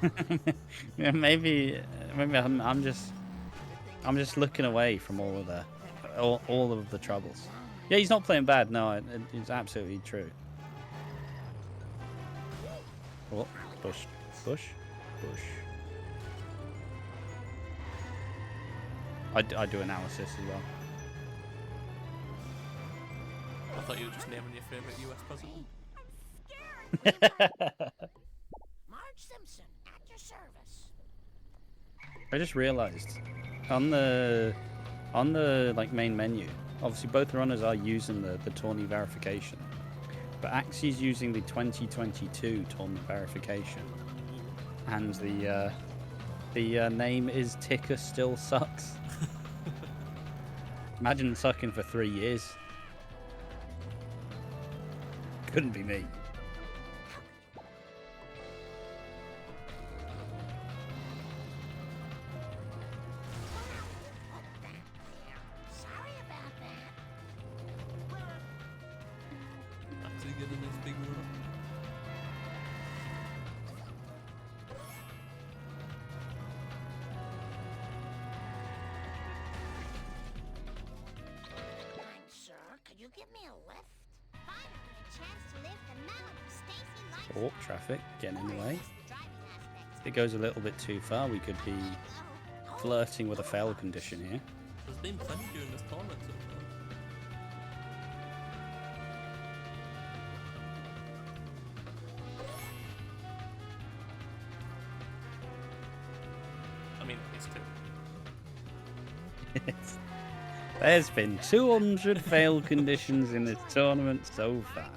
Speaker 3: Homa 2.
Speaker 1: yeah, maybe I'm just looking away from all of the troubles. Yeah, he's not playing bad. No, it's absolutely true. Oh, bush. I do analysis as well.
Speaker 3: I thought you were just naming your favourite US president.
Speaker 5: Marge Simpson, at your service.
Speaker 1: I just realized on the like main menu, obviously both runners are using the tourney verification, but Axey's using the 2022 tournament verification, and the name is Ticker Still Sucks. Imagine sucking for 3 years. Couldn't be me.
Speaker 5: Sorry about that.
Speaker 3: Axey getting his big run up.
Speaker 5: Kind sir, could you give me a lift? Finally, a chance to live the melody Stacy likes.
Speaker 1: Oh, traffic getting in the way.
Speaker 5: Driving aspects.
Speaker 1: If it goes a little bit too far, we could be flirting with a fail condition here.
Speaker 3: There's been plenty during this tournament so far. I mean, it's two.
Speaker 1: There's been 200 fail conditions in this tournament so far.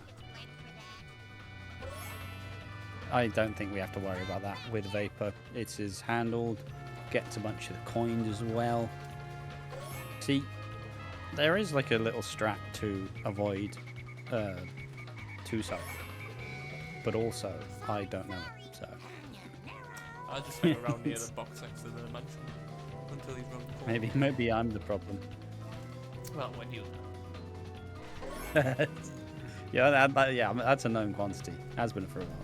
Speaker 1: I don't think we have to worry about that with Vapo. It is handled, gets a bunch of the coins as well. See, there is like a little strat to avoid two-side, but also I don't know it, so
Speaker 3: I just hang around near the box next to the mansion until he's run the corner.
Speaker 1: maybe I'm the problem.
Speaker 3: Well, when you...
Speaker 1: Yeah, that's a known quantity. Has been for a while.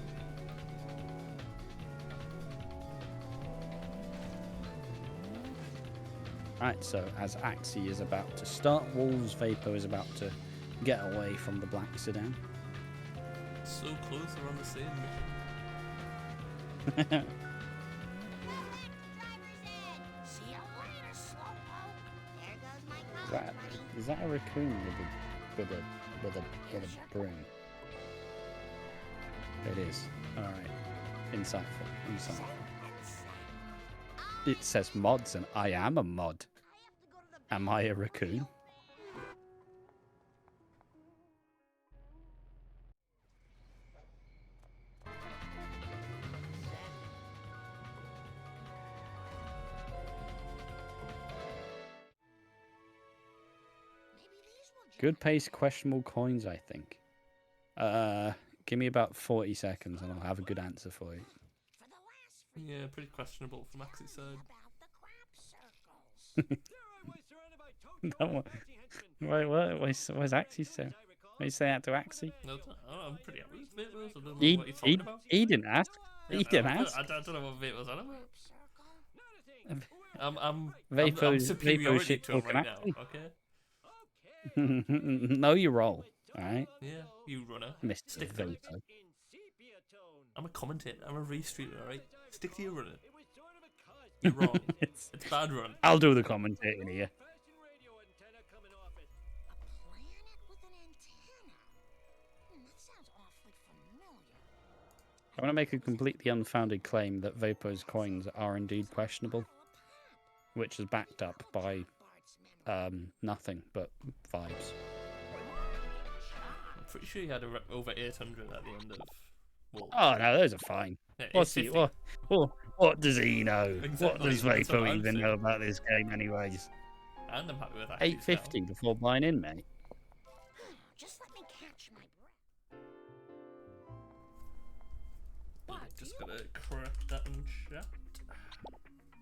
Speaker 1: Right, so as Axey is about to start, Wolves Vapo is about to get away from the black sedan.
Speaker 3: So close, they're on the same mission.
Speaker 5: Driver's ed. See you later, slowpoke. There goes my collar, buddy.
Speaker 1: Is that a raccoon with a broom? It is. All right. Insightful. It says mods, and I am a mod. Am I a raccoon? Good pace, questionable coins, I think. Give me about 40 seconds and I'll have a good answer for you.
Speaker 3: Yeah, pretty questionable from Axey's side.
Speaker 1: That one. Wait, what's Axey saying? What are you saying that to Axey?
Speaker 3: No, I'm pretty happy with Vapo's. I don't know
Speaker 1: He,
Speaker 3: what you're talking
Speaker 1: he,
Speaker 3: about.
Speaker 1: he didn't ask.
Speaker 3: Yeah,
Speaker 1: He didn't ask.
Speaker 3: I don't know what Vapo's on about. I'm
Speaker 1: Vapo's
Speaker 3: superiority
Speaker 1: shit
Speaker 3: to him
Speaker 1: talking
Speaker 3: right now,
Speaker 1: Axey.
Speaker 3: okay?
Speaker 1: Know your role, alright?
Speaker 3: Yeah, you runner.
Speaker 1: Mr.
Speaker 3: Stick to it.
Speaker 1: Vapo.
Speaker 3: I'm a commentator. I'm a re-streamer, alright? Stick to your runner. You're wrong. It's bad run.
Speaker 1: I'll do the commentating here.
Speaker 5: A planet with an antenna. That sounds awfully familiar.
Speaker 1: I want to make a completely unfounded claim that Vapo's coins are indeed questionable, which is backed up by nothing but vibes.
Speaker 3: I'm pretty sure you had over 800 at the end of Well,
Speaker 1: Oh no, those are fine.
Speaker 3: yeah,
Speaker 1: What's he?
Speaker 3: 850.
Speaker 1: What does he know? What
Speaker 3: Exactly,
Speaker 1: does
Speaker 3: that's what
Speaker 1: Vapo
Speaker 3: I'm
Speaker 1: even
Speaker 3: saying.
Speaker 1: know about this game, anyways?
Speaker 3: And I'm happy with Axey's
Speaker 1: 850 before buying in, mate.
Speaker 5: Just let me catch my breath.
Speaker 3: style. Just gonna correct that in chat.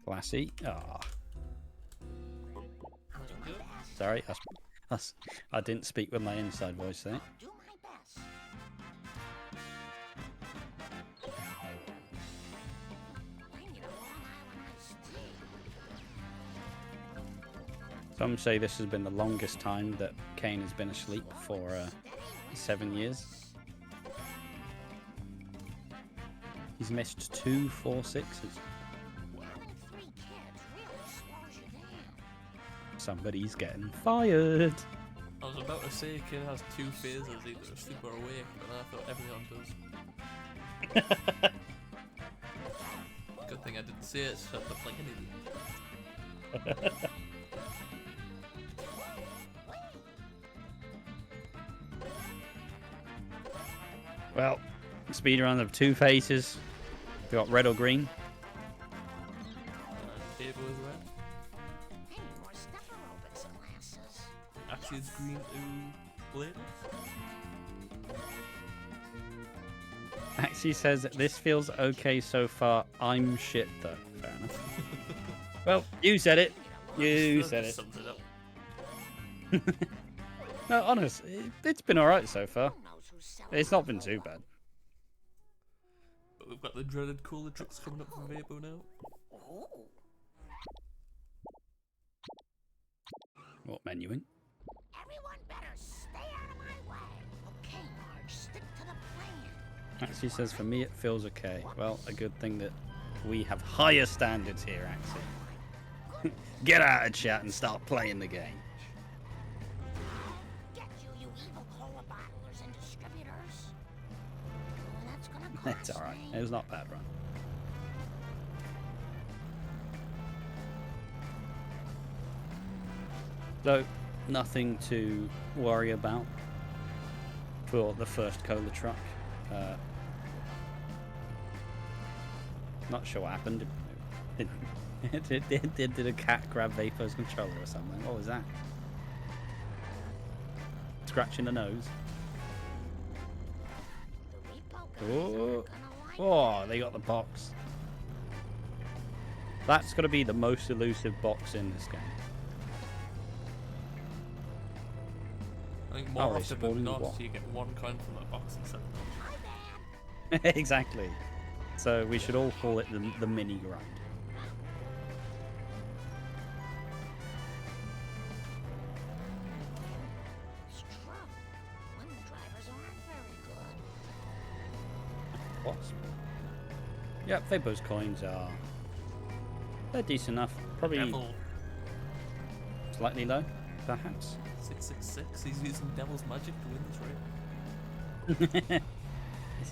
Speaker 1: Classy. Ah,
Speaker 5: I'll do my best.
Speaker 1: sorry, I didn't speak with my inside voice there.
Speaker 5: Do my best. I need a Long Island iced tea.
Speaker 1: Some say this has been the longest time that Kane has been asleep for 7 years. He's missed 2 4-6s.
Speaker 5: Having 3 kids really slows you down.
Speaker 1: Somebody's getting fired.
Speaker 3: I was about to say kid has 2 phases, either asleep or awake, but I thought everyone does. Good thing I didn't say it, so I looked like an idiot.
Speaker 1: Well, speedrun of 2 faces. We got red or green.
Speaker 3: Table is red.
Speaker 5: I need more stepper aerobics classes.
Speaker 3: Actually, it's green to blade.
Speaker 1: Axey says this feels okay so far. I'm shit though. Fair enough. Well, you said it. You said it.
Speaker 3: Sums it up.
Speaker 1: No, honest, it's been alright so far.
Speaker 5: Who knows who's selling
Speaker 1: It's not been too bad.
Speaker 3: But we've got the dreaded cola trucks coming up from Vapo now.
Speaker 5: Ooh.
Speaker 1: What menuing?
Speaker 5: Everyone better stay out of my way. Okay, Marge, stick to the plan.
Speaker 1: Axey says for me it feels okay. Well, a good thing that we have higher standards here, Axey. Get out of chat and start playing the game.
Speaker 5: Get you, you evil cola bottlers and distributors. Oh, that's gonna cost
Speaker 1: It's alright.
Speaker 5: me.
Speaker 1: It was not a bad run. So, nothing to worry about for the first cola truck. Not sure what happened. Did a cat grab Vapo's controller or something? What was that? Scratching the nose.
Speaker 5: The repo guys
Speaker 1: Oh,
Speaker 5: aren't gonna like
Speaker 1: oh, they got the box. That's got to be the most elusive box in this game.
Speaker 3: I think
Speaker 1: Oh,
Speaker 3: more
Speaker 1: they
Speaker 3: often
Speaker 1: spawned
Speaker 3: than not,
Speaker 1: what?
Speaker 3: you get 1 coin from that box instead of
Speaker 1: Exactly. So we should all call it the mini grind.
Speaker 5: It's true. Women drivers aren't very good.
Speaker 1: What? Yeah, Vapo's coins are... They're decent enough. Probably
Speaker 3: Devil
Speaker 1: slightly low, perhaps.
Speaker 3: 666, he's using Devil's Magic to win this race.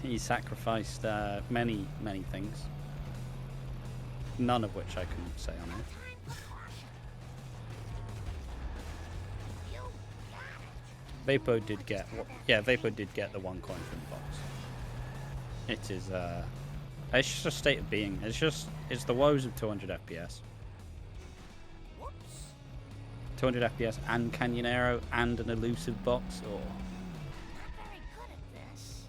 Speaker 1: He sacrificed many things. None of which I can say on it.
Speaker 5: Time for caution. You got it.
Speaker 1: Vapo did get... Yeah, Vapo did get the 1 coin from the box. It is... It's just a state of being. It's the woes of 200 FPS.
Speaker 5: Whoops.
Speaker 1: 200 FPS and Canyonero and an elusive box, or...
Speaker 5: Not very good at this.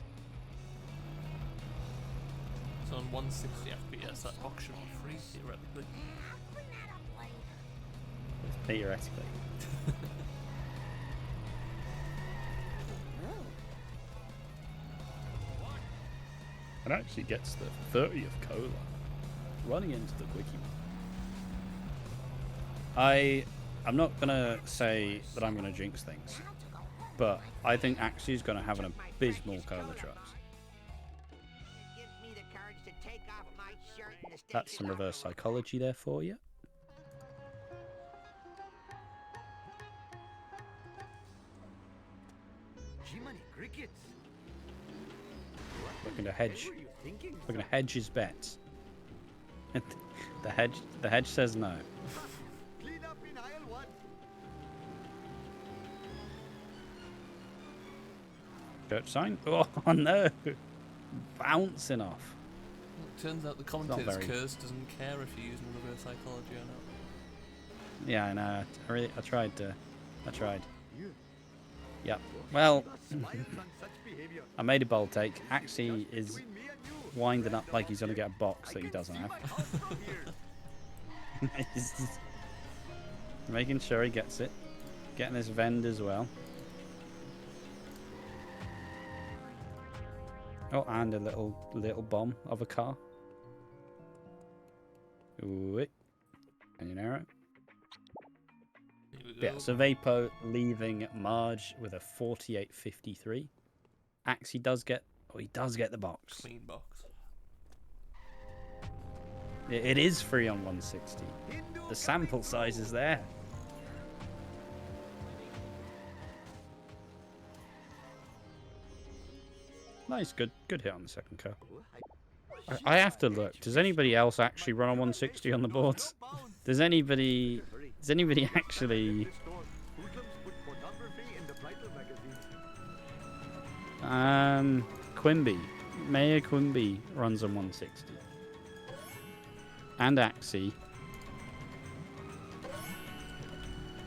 Speaker 3: So on 160 FPS, that box should be free, theoretically.
Speaker 5: I'll clean that up later.
Speaker 1: Theoretically. It actually gets the 30th cola running into the quickie. I'm not gonna say that I'm gonna jinx things,
Speaker 5: Now to go home.
Speaker 1: but I think Axey's gonna have an abysmal cola trucks.
Speaker 6: Gives me the courage to take off my shirt and to
Speaker 1: That's some reverse psychology there for you.
Speaker 4: Jiminy crickets.
Speaker 1: Looking to hedge.
Speaker 4: What were you thinking?
Speaker 1: Looking to hedge his bets. The hedge says no.
Speaker 4: Clean up in aisle 1.
Speaker 1: Church sign? Oh no! bouncing off.
Speaker 3: It turns out the commentator's
Speaker 1: very-
Speaker 3: curse doesn't care if you're using reverse psychology or not.
Speaker 1: Yeah, I know. I tried. I tried. Yep. Well, I made a bold take. Axey is winding up like he's gonna get a box that he doesn't have. He's just making sure he gets it. Getting his vend as well. Oh, and a little bomb of a car. Ooh, and you know it.
Speaker 3: Here we go.
Speaker 1: Yeah, so Vapo leaving Marge with a 48.53. Axey does get, he does get the box.
Speaker 3: Clean box.
Speaker 1: It is free on 160. The sample size is there. Nice, good hit on the second car. I have to look. Does anybody else actually run on 160 on the boards? Does anybody actually? Quimby, Mayor Quimby runs on 160, and Axey,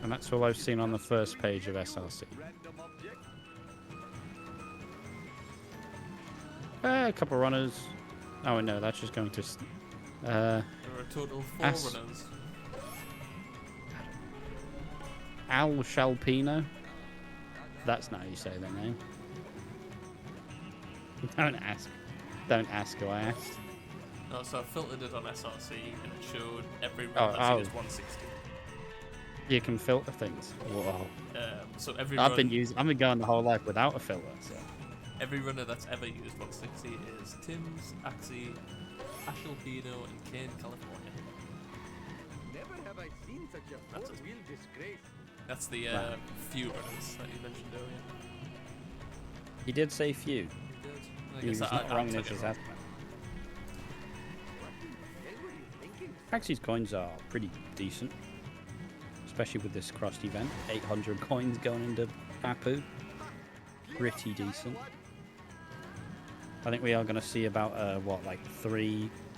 Speaker 1: and that's all I've seen on the first page of SRC. A couple runners. Oh no, that's just going to.
Speaker 3: There are a total of 4 runners.
Speaker 1: Al Shalpino. That's not how you say their name. Don't ask. Don't ask who I asked.
Speaker 3: No, so I filtered it on SRC and it showed every run that's used 160.
Speaker 1: You can filter things. Whoa.
Speaker 3: So every
Speaker 1: I've been going the whole life without a filter. So.
Speaker 3: Every runner that's ever used 160 is Tim's, Axey, Ashelpino, and Kane, California.
Speaker 6: Never have I seen such a four-wheel disgrace.
Speaker 3: That's the few runners that you mentioned earlier.
Speaker 1: He did say few. He was not wrong in his assessment. Axey's coins are pretty decent, especially with this crossed event. 800 coins going into Vapo. Pretty decent. I think we are going to see about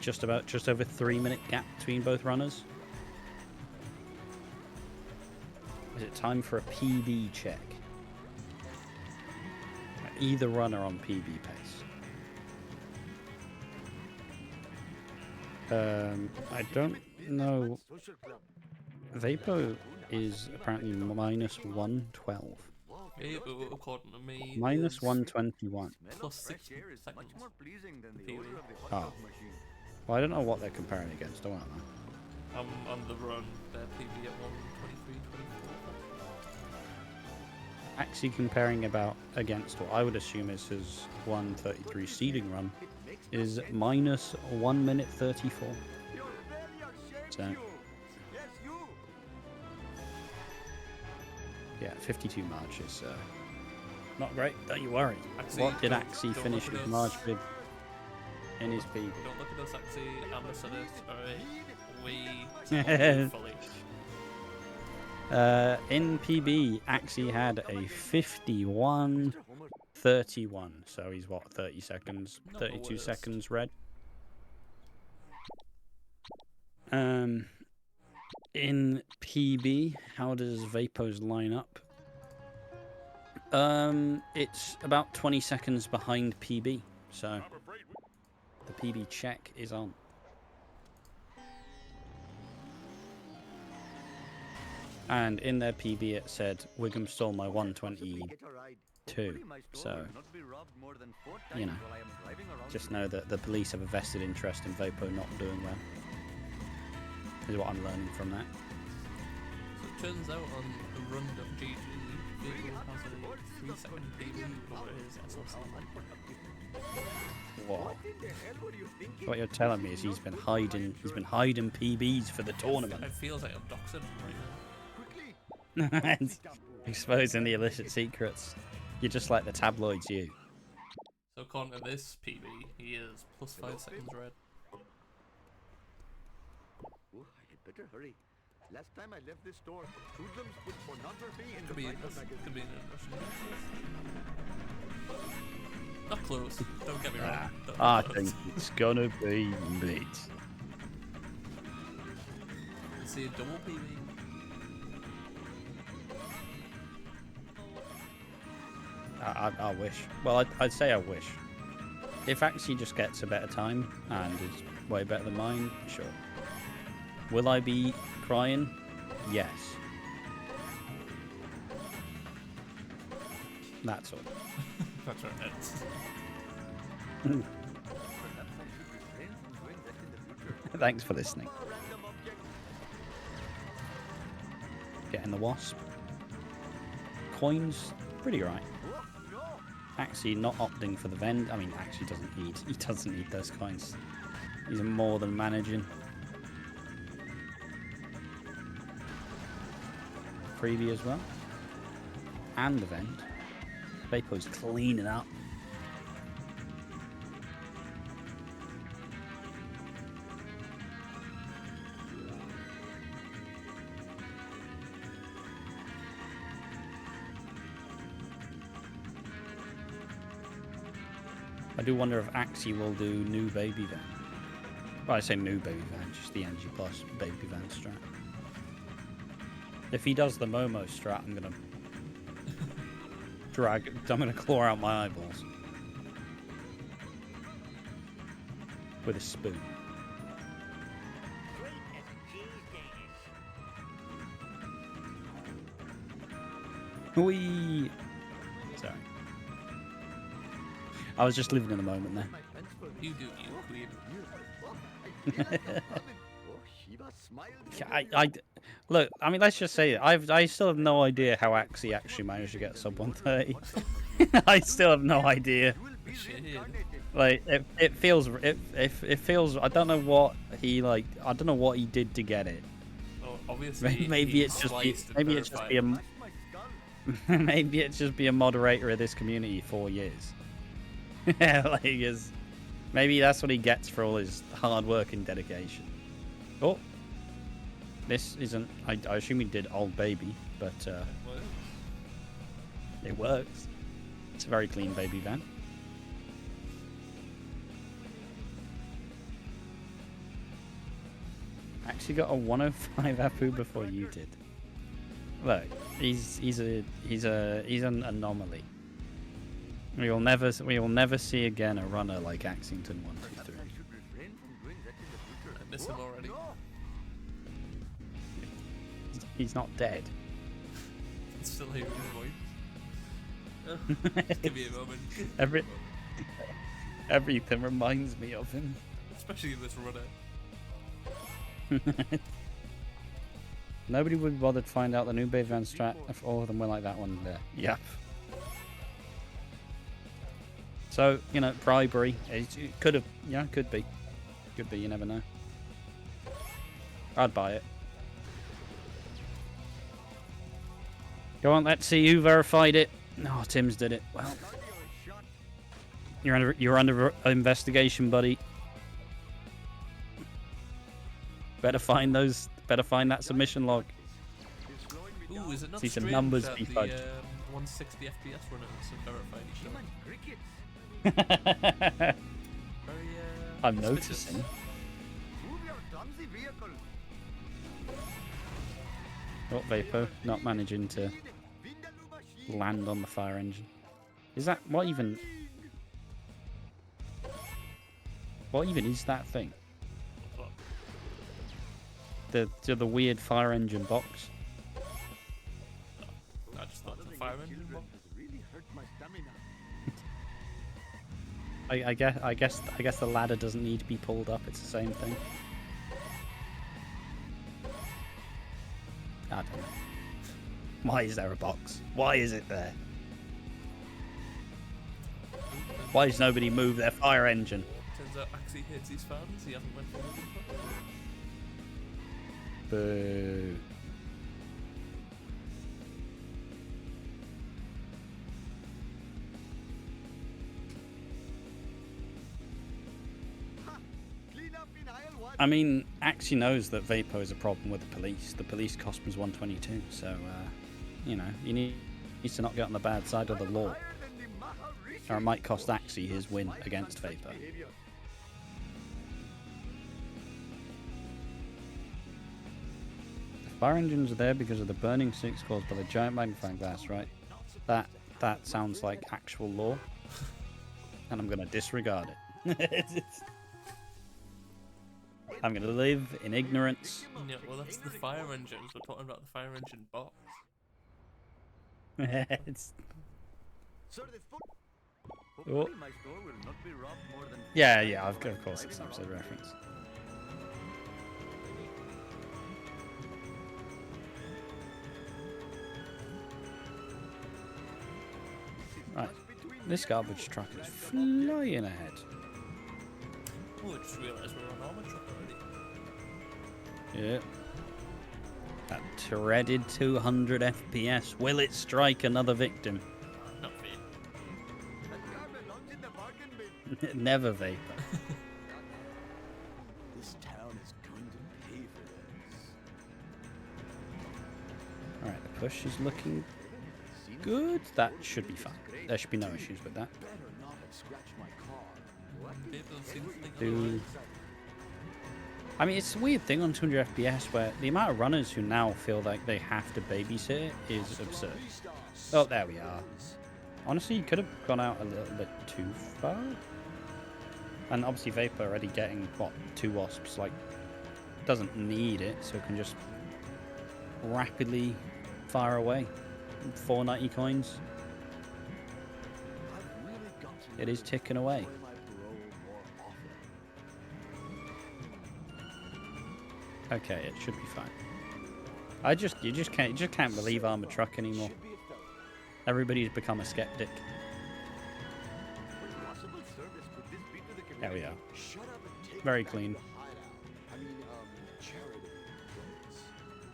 Speaker 1: just over 3 minute gap between both runners. Is it time for a PB check? Either runner on PB pace. I don't know. Vapo is apparently minus 112.
Speaker 3: Yeah, but according to me,
Speaker 1: Minus
Speaker 3: is
Speaker 1: 121.
Speaker 3: plus 6 seconds. PB.
Speaker 1: Oh. Well, I don't know what they're comparing against, don't I?
Speaker 3: I'm on the run. PB at 123.24.
Speaker 1: Axey comparing against what I would assume is his 133 seeding run is minus 1 minute 34. So, yeah, 52 March is not great. Don't you worry. What did Axey finish with March with in his PB?
Speaker 3: Don't look at us, Axey. I'm a Mercedes. Alright, we fully.
Speaker 1: In PB, Axey had a 51.31, so he's what, 30 seconds, 32 seconds red. In PB, how does Vapo's line up? It's about 20 seconds behind PB, so the PB check is on. And in their PB it said Wiggum stole my 122, so you know, just know that the police have a vested interest in Vapo not doing well, is what I'm learning from that.
Speaker 3: So it turns out on the run.gg, Vapo has a 3-second PB over his SLC.
Speaker 1: Whoa. What you're telling me is he's been hiding PBs for the tournament.
Speaker 3: It feels like I'm doxing him right now.
Speaker 1: Exposing the illicit secrets. You're just like the tabloids, you.
Speaker 3: So according to this PB, he is plus 5 seconds red.
Speaker 6: I had better hurry.
Speaker 7: Last time I left this store, hoodlums put pornography in
Speaker 3: Could
Speaker 7: the
Speaker 3: be
Speaker 7: Bible
Speaker 3: interesting.
Speaker 7: magazine.
Speaker 3: Could be interesting. Not close. Don't get me wrong. Not
Speaker 1: I
Speaker 3: close.
Speaker 1: think it's gonna be late.
Speaker 3: See a double PB.
Speaker 1: I wish. Well, I'd say I wish. If Axey just gets a better time and is way better than mine, sure. Will I be crying? Yes. That's all.
Speaker 3: That's right.
Speaker 1: Thanks for listening. Getting the wasp. Coins, pretty right. Axey not opting for the vend. I mean, Axey doesn't need those coins. He's more than managing. Freebie as well. And the vend. Vapo's cleaning up. I do wonder if Axey will do new baby van. Well, I say new baby van, just the NG Plus baby van strat. If he does the Momo strat, I'm gonna I'm gonna claw out my eyeballs with a spoon.
Speaker 6: Sweet as a cheese Danish.
Speaker 1: Whee! Sorry. I was just living in the moment there.
Speaker 3: You do you, queen.
Speaker 1: Look. I mean, let's just say it. I still have no idea how Axey actually managed to get sub 130. I still have no idea. Like it feels. I don't know what he like. I don't know what he did to get it.
Speaker 3: Oh, obviously,
Speaker 1: Maybe it's just be a maybe it's just be a moderator of this community 4 years. Like maybe that's what he gets for all his hard work and dedication. Oh, this isn't. I assume he did Old Baby, but it works. It's a very clean baby van. Actually got a 105 Apu before you did. Look, he's an anomaly. We will never see again a runner like Axington 123.
Speaker 3: I miss him already.
Speaker 1: He's not dead.
Speaker 3: It's still here in the voice. Give me a moment.
Speaker 1: Everything reminds me of him.
Speaker 3: Especially this runner.
Speaker 1: Nobody would bother to find out the new Bay Van strat if all of them were like that one there. Yep. So, you know, bribery. It could have, yeah, could be. Could be, you never know. I'd buy it. Go on, let's see who verified it. No, Tim's did it. Well, you're under investigation, buddy. Better find that submission log.
Speaker 3: Ooh, is it not
Speaker 1: See some
Speaker 3: strange
Speaker 1: numbers
Speaker 3: that
Speaker 1: be
Speaker 3: the
Speaker 1: fudged.
Speaker 3: 160 FPS runners have verified each other? Very,
Speaker 1: I'm
Speaker 3: suspicious.
Speaker 1: noticing. Oh, Vapo not managing to land on the fire engine. Is that what even is that thing? The weird fire engine box.
Speaker 3: I just thought the fire engine box.
Speaker 1: I guess the ladder doesn't need to be pulled up. It's the same thing. I don't know. Why is there a box? Why is it there? Why does nobody move their fire engine?
Speaker 3: Turns out Axey hates his fans. He hasn't went for them before.
Speaker 1: Boo. I mean, Axey knows that Vapo is a problem with the police. The police cost him 122, so, you know, he needs to not get on the bad side of the law. Or it might cost Axey his win against Vapo. The fire engines are there because of the burning six caused by the giant magnifying glass, right? That sounds like actual law. And I'm going to disregard it. I'm going to live in ignorance.
Speaker 3: Yeah, well, that's the fire engines. We're talking about the fire engine box.
Speaker 1: It's...
Speaker 7: Sir, the foot.
Speaker 1: Oh.
Speaker 7: Hopefully my store will not be robbed more than.
Speaker 1: Yeah, of course it's an episode reference. Right, this garbage truck is flying ahead.
Speaker 3: Oh, I just realised we're on armor truck already.
Speaker 1: Yeah. That dreaded 200 FPS. Will it strike another victim?
Speaker 3: Not fair.
Speaker 7: That car belongs in the bargain bin.
Speaker 1: Never Vapor.
Speaker 7: This town is going to pay for this.
Speaker 1: Alright, the push is looking good. That should be fine. There should be no issues with that.
Speaker 7: Better not have scratched my car.
Speaker 3: People seem to think
Speaker 1: Do... I mean, it's a weird thing on 200 FPS where the amount of runners who now feel like they have to babysit it is absurd. Oh, there we are. Honestly, you could have gone out a little bit too far. And obviously Vapo already getting, what, 2 wasps, like, doesn't need it, so it can just rapidly fire away. 490 coins. It is ticking away. Okay, it should be fine. You just can't believe armored truck anymore. Everybody's become a skeptic. There we are. Very clean.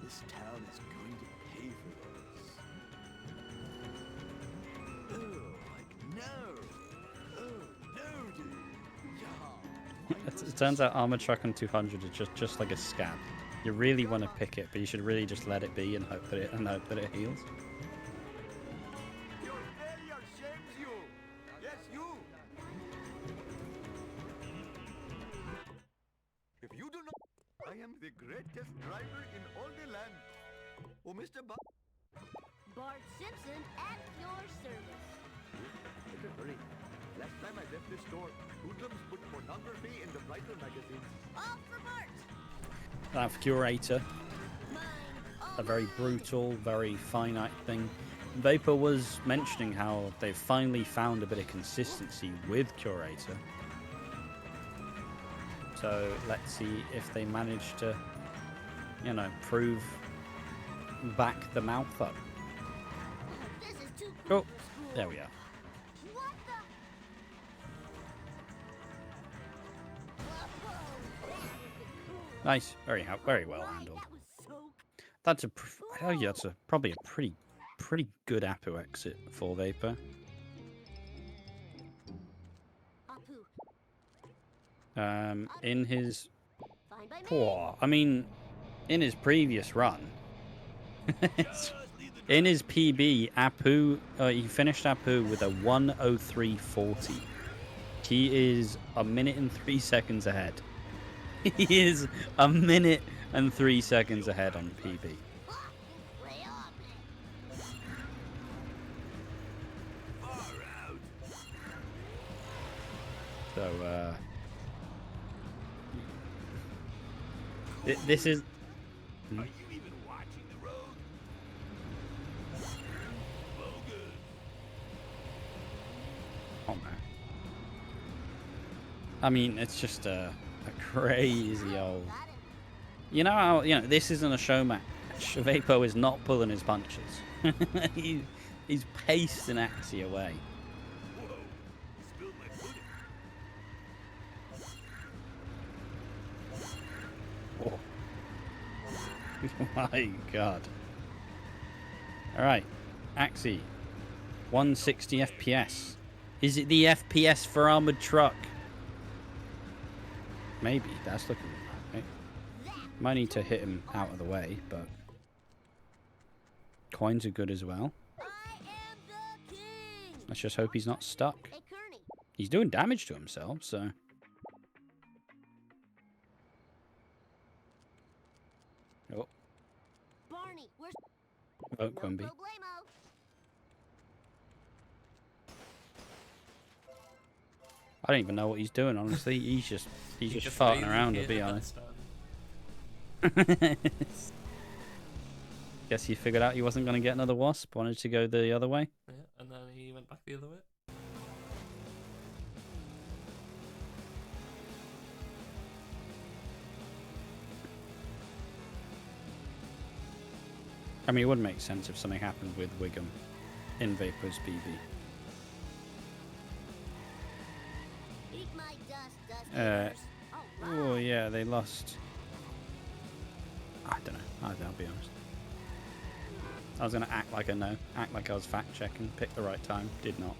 Speaker 7: This town is going to pay for this. Oh, like no. Oh, no, dude.
Speaker 1: It turns out armored truck on 200 is just like a scab. You really want to pick it, but you should really just let it be and hope that it heals.
Speaker 7: Your failure shames you. Yes, you. If you do not, I am the greatest driver in all the land. Oh, Mr.
Speaker 5: Bart Simpson at your service.
Speaker 7: Better hurry. Last time I left this store, hoodlums put pornography in the Brighter magazines.
Speaker 5: All for Bart.
Speaker 1: That curator,
Speaker 5: Mine.
Speaker 1: a very brutal, very finite thing. Vapo was mentioning how they've finally found a bit of consistency with curator. So let's see if they manage to, you know, prove back the mouth up.
Speaker 5: This is too
Speaker 1: Oh,
Speaker 5: cool for school.
Speaker 1: there we are.
Speaker 5: What the?
Speaker 1: Nice, very well handled.
Speaker 5: That was so
Speaker 1: That's I tell you, that's probably a pretty good Apu exit for Vapor.
Speaker 5: Apu.
Speaker 1: In his,
Speaker 5: Fine by me.
Speaker 1: poor, I mean, in his previous run, in his PB, Apu, he finished Apu with a 1:03.40. He is a minute and 3 seconds ahead. He is a minute and 3 seconds ahead on PB.
Speaker 5: Lay on me.
Speaker 1: So, this is.
Speaker 4: Are you even watching the road? Bogus.
Speaker 1: Oh man. I mean, it's just a crazy old.
Speaker 5: Got it.
Speaker 1: You know how this isn't a show match. Vapo is not pulling his punches. He's pasting Axey away.
Speaker 4: Whoa. Spilled my pudding.
Speaker 1: Oh. My god. Alright. Axey. 160 FPS. Is it the FPS for armored truck? Maybe. That's looking right. Might need to hit him out of the way, but... Coins are good as well.
Speaker 5: I am the king.
Speaker 1: Let's just hope he's not stuck.
Speaker 5: Hey, Kearney.
Speaker 1: He's doing damage to himself, so... Oh,
Speaker 5: Barney, where's
Speaker 1: vote
Speaker 5: no
Speaker 1: Quimby.
Speaker 5: problemo.
Speaker 1: I don't even know what he's doing, honestly. He's just
Speaker 3: He
Speaker 1: farting
Speaker 3: really
Speaker 1: around, to
Speaker 3: hated
Speaker 1: be
Speaker 3: that
Speaker 1: honest.
Speaker 3: stand.
Speaker 1: Guess he figured out he wasn't going to get another wasp. Wanted to go the other way.
Speaker 3: Yeah, and then he went back the other way.
Speaker 1: I mean, it would make sense if something happened with Wiggum in Vapo's PB.
Speaker 5: Eat my dust, dust
Speaker 1: Uh,
Speaker 5: eaters.
Speaker 1: Oh, yeah, they lost. I don't know. I'll be honest. I was going to act like I know. Act like I was fact-checking. Pick the right time. Did not.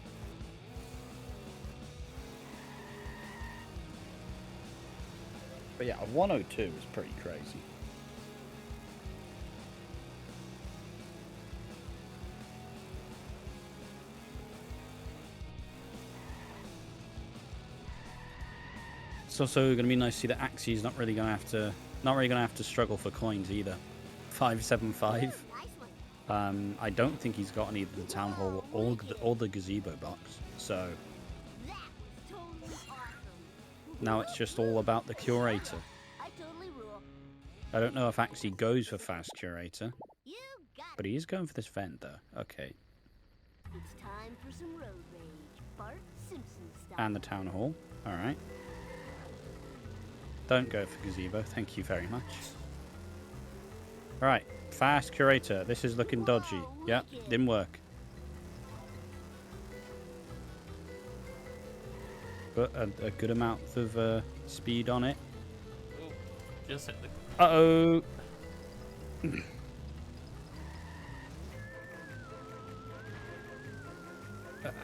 Speaker 1: But yeah, a 102 is pretty crazy. It's also going to be nice to see that Axey's not really going to have to struggle for coins either. 575.
Speaker 5: Nice one.
Speaker 1: I don't think he's got either the town hall or the gazebo box. So
Speaker 5: That was totally awesome.
Speaker 1: now it's just all about the curator.
Speaker 5: I totally rule.
Speaker 1: I don't know if Axey goes for fast curator,
Speaker 5: You got
Speaker 1: but he is going for this vent though. Okay,
Speaker 5: It's time for some road rage. Bart Simpson style.
Speaker 1: and the town hall. All right. Don't go for gazebo. Thank you very much. All right, fast curator. This is looking dodgy. Yep, didn't work. But a good amount of speed on it.
Speaker 3: Oh, just hit the.
Speaker 1: Uh-oh.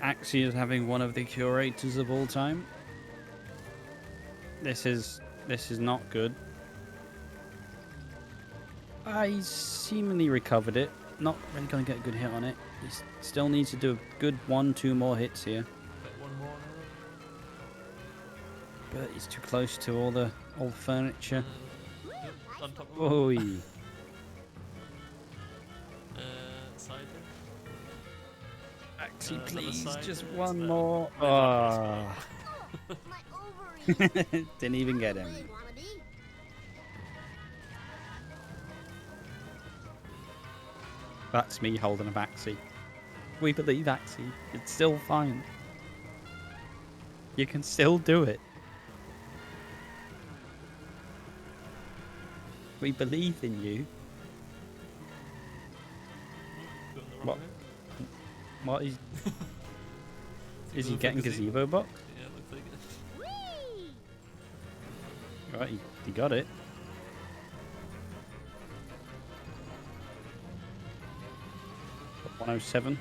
Speaker 1: Axey is having one of the curators of all time. This is not good. He's seemingly recovered it. Not really going to get a good hit on it. He still needs to do a good 1-2 more hits here.
Speaker 3: Bit one more
Speaker 1: But he's too close to all the furniture.
Speaker 3: now. On top of
Speaker 1: Oi.
Speaker 3: side
Speaker 1: Axey,
Speaker 3: another
Speaker 1: please,
Speaker 3: side
Speaker 1: just
Speaker 3: hit,
Speaker 1: one more. Oh.
Speaker 5: My ovaries.
Speaker 1: Didn't even get him.
Speaker 5: Way wannabe.
Speaker 1: That's me holding up Axey. We believe Axey. It's still fine. You can still do it. We believe in you.
Speaker 3: Going the wrong
Speaker 1: What?
Speaker 3: way.
Speaker 1: What is? Is he
Speaker 3: going for
Speaker 1: getting gazebo box?
Speaker 3: Yeah, looks like it.
Speaker 5: Whee!
Speaker 1: Right, he got it. Got 107.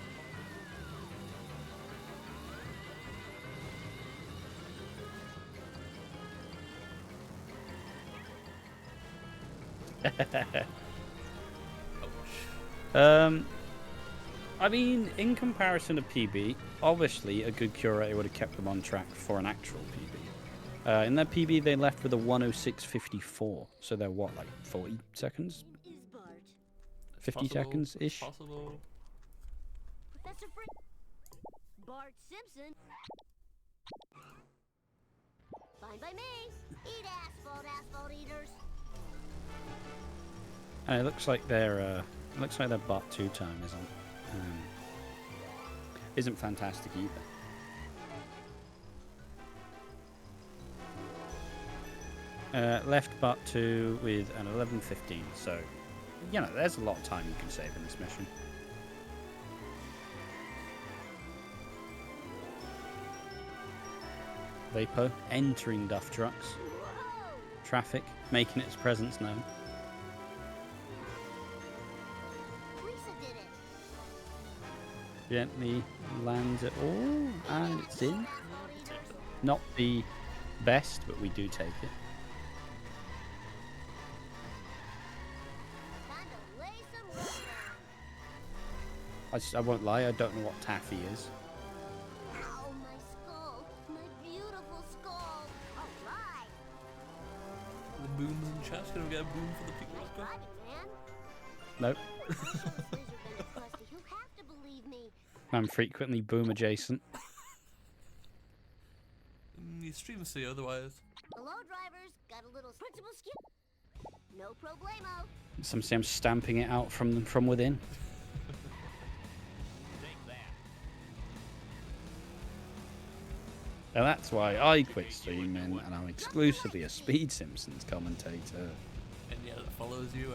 Speaker 1: I mean, in comparison to PB, obviously a good curator would have kept them on track for an actual PB. In their PB, they left with a 106.54. So they're what, like 40 seconds?
Speaker 5: Is Bart.
Speaker 1: 50
Speaker 3: Possible,
Speaker 1: seconds ish?
Speaker 3: Possible.
Speaker 5: Professor Frick. Bart Simpson. Fine by me. Eat asphalt eaters.
Speaker 1: And it looks like their bot 2 time isn't fantastic either. Left bot 2 with an 11.15, so you know there's a lot of time you can save in this mission. Vapo entering Duff Trucks.
Speaker 5: Whoa!
Speaker 1: Traffic making its presence known.
Speaker 5: Lisa did it.
Speaker 1: Gently lands it all, and it's in.
Speaker 5: Asphalt eaters.
Speaker 1: Not the best, but we do take it. I won't lie, I don't know what taffy is.
Speaker 5: Ow, my skull. My beautiful skull. All right.
Speaker 3: The boom's in chat. Gonna get a boom for the people.
Speaker 5: Nice driving, man.
Speaker 1: Nope.
Speaker 5: If I show this laser gun to Krusty, he'll have to believe me.
Speaker 1: I'm frequently boom adjacent.
Speaker 3: Your streamers say otherwise.
Speaker 5: Hello, drivers. Got a little principal skip. No problemo.
Speaker 1: Some say I'm stamping it out from within. And that's why I quit streaming and I'm exclusively a Speed Simpsons commentator.
Speaker 3: And yeah, that follows you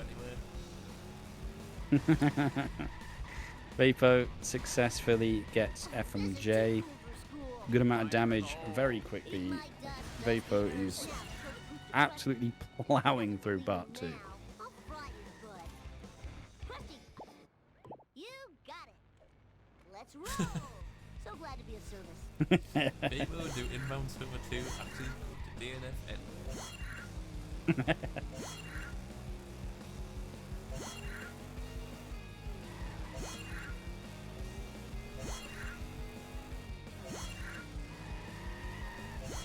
Speaker 3: anyway.
Speaker 1: Vapo successfully gets FMJ. Good amount of damage very quickly. Vapo is absolutely plowing through Bart 2.
Speaker 5: I'll fry your butt. Krusty, you got it. Let's roll. So glad to be of service.
Speaker 3: Vapo do inbound swimmer 2, Axey to DNF and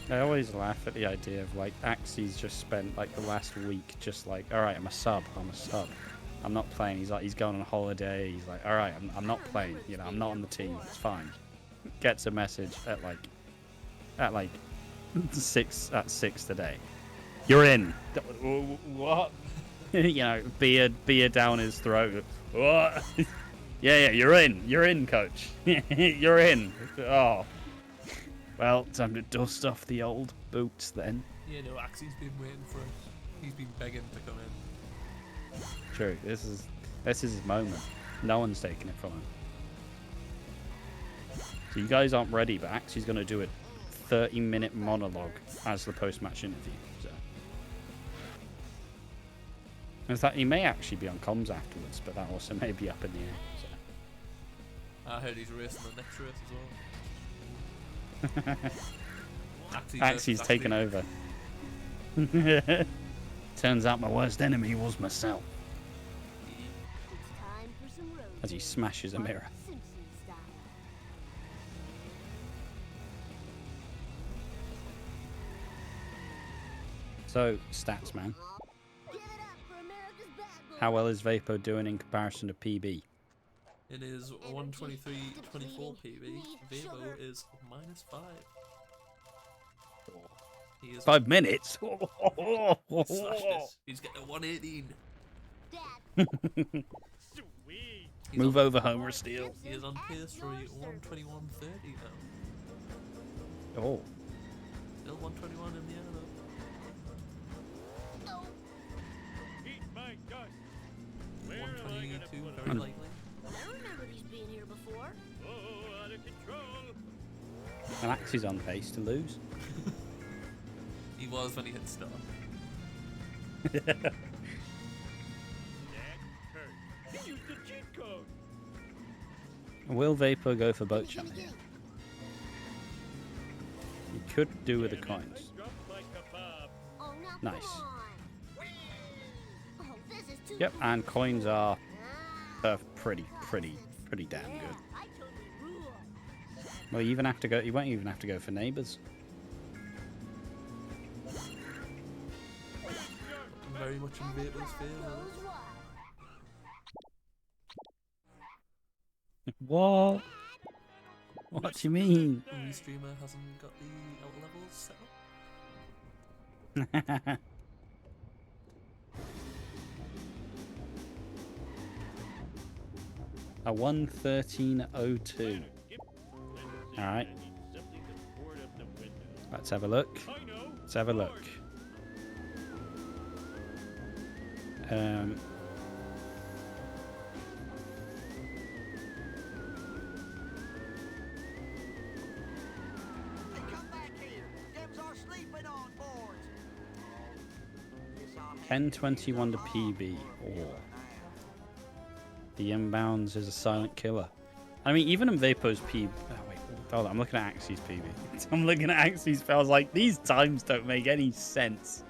Speaker 1: I always laugh at the idea of like Axey's just spent like the last week just like, all right, I'm a sub. I'm not playing. He's like, he's going on holiday. He's like, all right, I'm not playing. You know, I'm not on the team. It's fine. Gets a message at like 6 today. You're in. What? You know, beer down his throat. What? Yeah, you're in. You're in, coach. You're in. Oh. Well, time to dust off the old boots then.
Speaker 3: yeah, no, Axey's been waiting for us. He's been begging to come in.
Speaker 1: True. This is his moment. No one's taking it from him. So you guys aren't ready, but Axey's going to do a 30-minute monologue as the post-match interview. So. In fact, he may actually be on comms afterwards, but that also may be up in the air. So.
Speaker 3: I heard he's racing the next race as well.
Speaker 1: Axey's taken over. Turns out my worst enemy was myself.
Speaker 5: It's time for some road
Speaker 1: As he smashes a mirror.
Speaker 5: Simpson style.
Speaker 1: So, stats, man.
Speaker 5: Give it up for America's bad boy.
Speaker 1: How well is Vapo doing in comparison to PB?
Speaker 3: It is 123.24 PB. Vapo is -5. He is
Speaker 1: 5 minutes?
Speaker 3: smashed this. He's getting a 118.
Speaker 5: Dad,
Speaker 4: Sweet.
Speaker 3: He's
Speaker 1: Move
Speaker 3: on,
Speaker 1: over, Homer Steele.
Speaker 3: He is on pace for a 121.30 now.
Speaker 1: Oh.
Speaker 3: Still 121 in the air though.
Speaker 5: oh,
Speaker 4: Eat my dust. Where am I gonna
Speaker 3: 122
Speaker 4: put
Speaker 3: very
Speaker 4: him?
Speaker 3: likely.
Speaker 5: I remember these being here before.
Speaker 4: Oh, out of control.
Speaker 1: And Axey's on pace to lose.
Speaker 3: He was when he hit start.
Speaker 4: That hurt. He used the cheat code.
Speaker 1: Will Vapo go for boat challenge? He could do with the
Speaker 4: Damn it,
Speaker 1: coins.
Speaker 4: I dropped my kebab.
Speaker 5: Oh, now
Speaker 1: Nice.
Speaker 5: come on. Oh, this is too
Speaker 1: Yep,
Speaker 5: cool
Speaker 1: and
Speaker 5: for
Speaker 1: coins
Speaker 5: school.
Speaker 1: are
Speaker 5: Ah,
Speaker 1: pretty damn
Speaker 5: yeah,
Speaker 1: good.
Speaker 5: I totally rule.
Speaker 1: Well, you even have to go. You won't even have to go for neighbours.
Speaker 3: Very much in
Speaker 5: And the
Speaker 3: Vapo's
Speaker 5: crowd
Speaker 3: favour.
Speaker 5: goes
Speaker 1: What?
Speaker 5: wild.
Speaker 1: What do you mean?
Speaker 3: Only streamer hasn't got the out levels set up.
Speaker 1: A 113.02. All right. Let's have a look.
Speaker 4: I know.
Speaker 1: Let's have a look.
Speaker 6: Hey, come back here. Them's are sleeping on board. Yes, I'll have
Speaker 1: 1021 to PB. Oh. The inbounds is a silent killer. I mean, even in Vapo's PB. Oh, wait. Hold on. I'm looking at Axey's PB. I'm looking at Axey's. I was like, these times don't make any sense.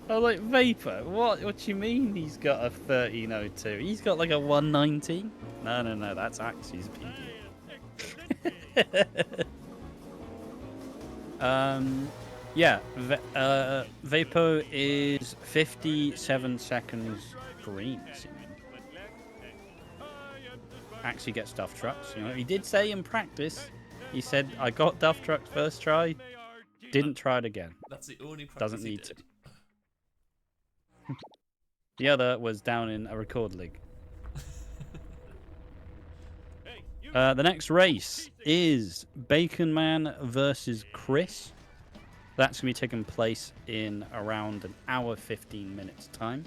Speaker 1: I was like, Vapor, what you mean he's got a 1302? He's got like a 119? No, that's Axey's PB. Yeah, Vapo is 57 seconds green, seeming. Axey gets Duff Trucks. You know, he did say in practice, he said, I got Duff Trucks first try, didn't try it again.
Speaker 3: That's the only practice
Speaker 1: Doesn't
Speaker 3: he
Speaker 1: need
Speaker 3: did.
Speaker 1: to. The other was down in a record league. The next race is Bacon Man versus Chris. That's going to be taking place in around an hour, 15 minutes time.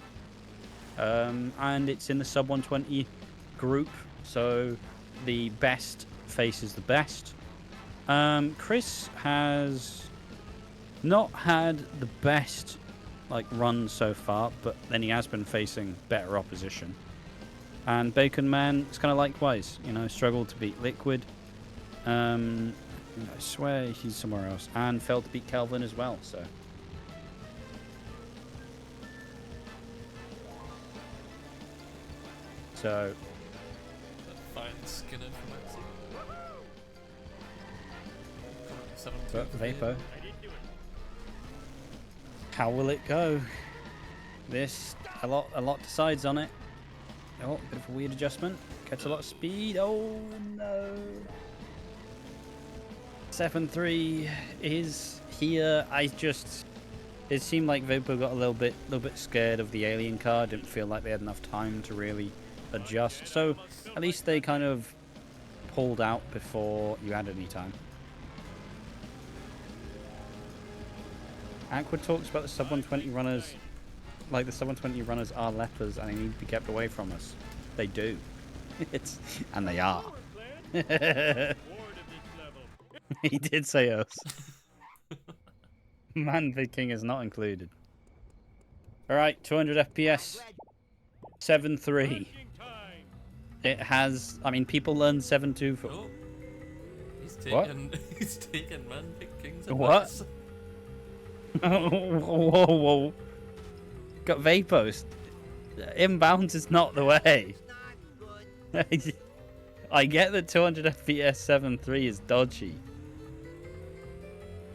Speaker 1: And it's in the sub 120 group, so the best faces the best. Chris has not had the best run so far, but then he has been facing better opposition. And Bacon Man is kind of likewise, you know, struggled to beat Liquid. I swear he's somewhere else, and failed to beat Kelvin as well. So
Speaker 3: Fine Skinner from Axey.
Speaker 1: but Vapo, how will it go? This a lot decides on it. Oh, bit of a weird adjustment. Gets a lot of speed. Oh no. 7-3 is here. It seemed like Vapo got a little bit scared of the alien card. Didn't feel like they had enough time to really adjust. So at least they kind of pulled out before you had any time. Aqua talks about the sub 120 runners, like the sub 120 runners are lepers and they need to be kept away from us. They do. And they are. He did say us. Man, Viking is not included. Alright, 200 FPS. 7-3. It has, I mean, people learn 7-2 for...
Speaker 3: Oh,
Speaker 1: What?
Speaker 3: He's taken Man Viking's
Speaker 1: What?
Speaker 3: advice.
Speaker 1: Whoa. Got Vapos. Inbounds is not the way. I get that 200 FPS 7-3 is dodgy.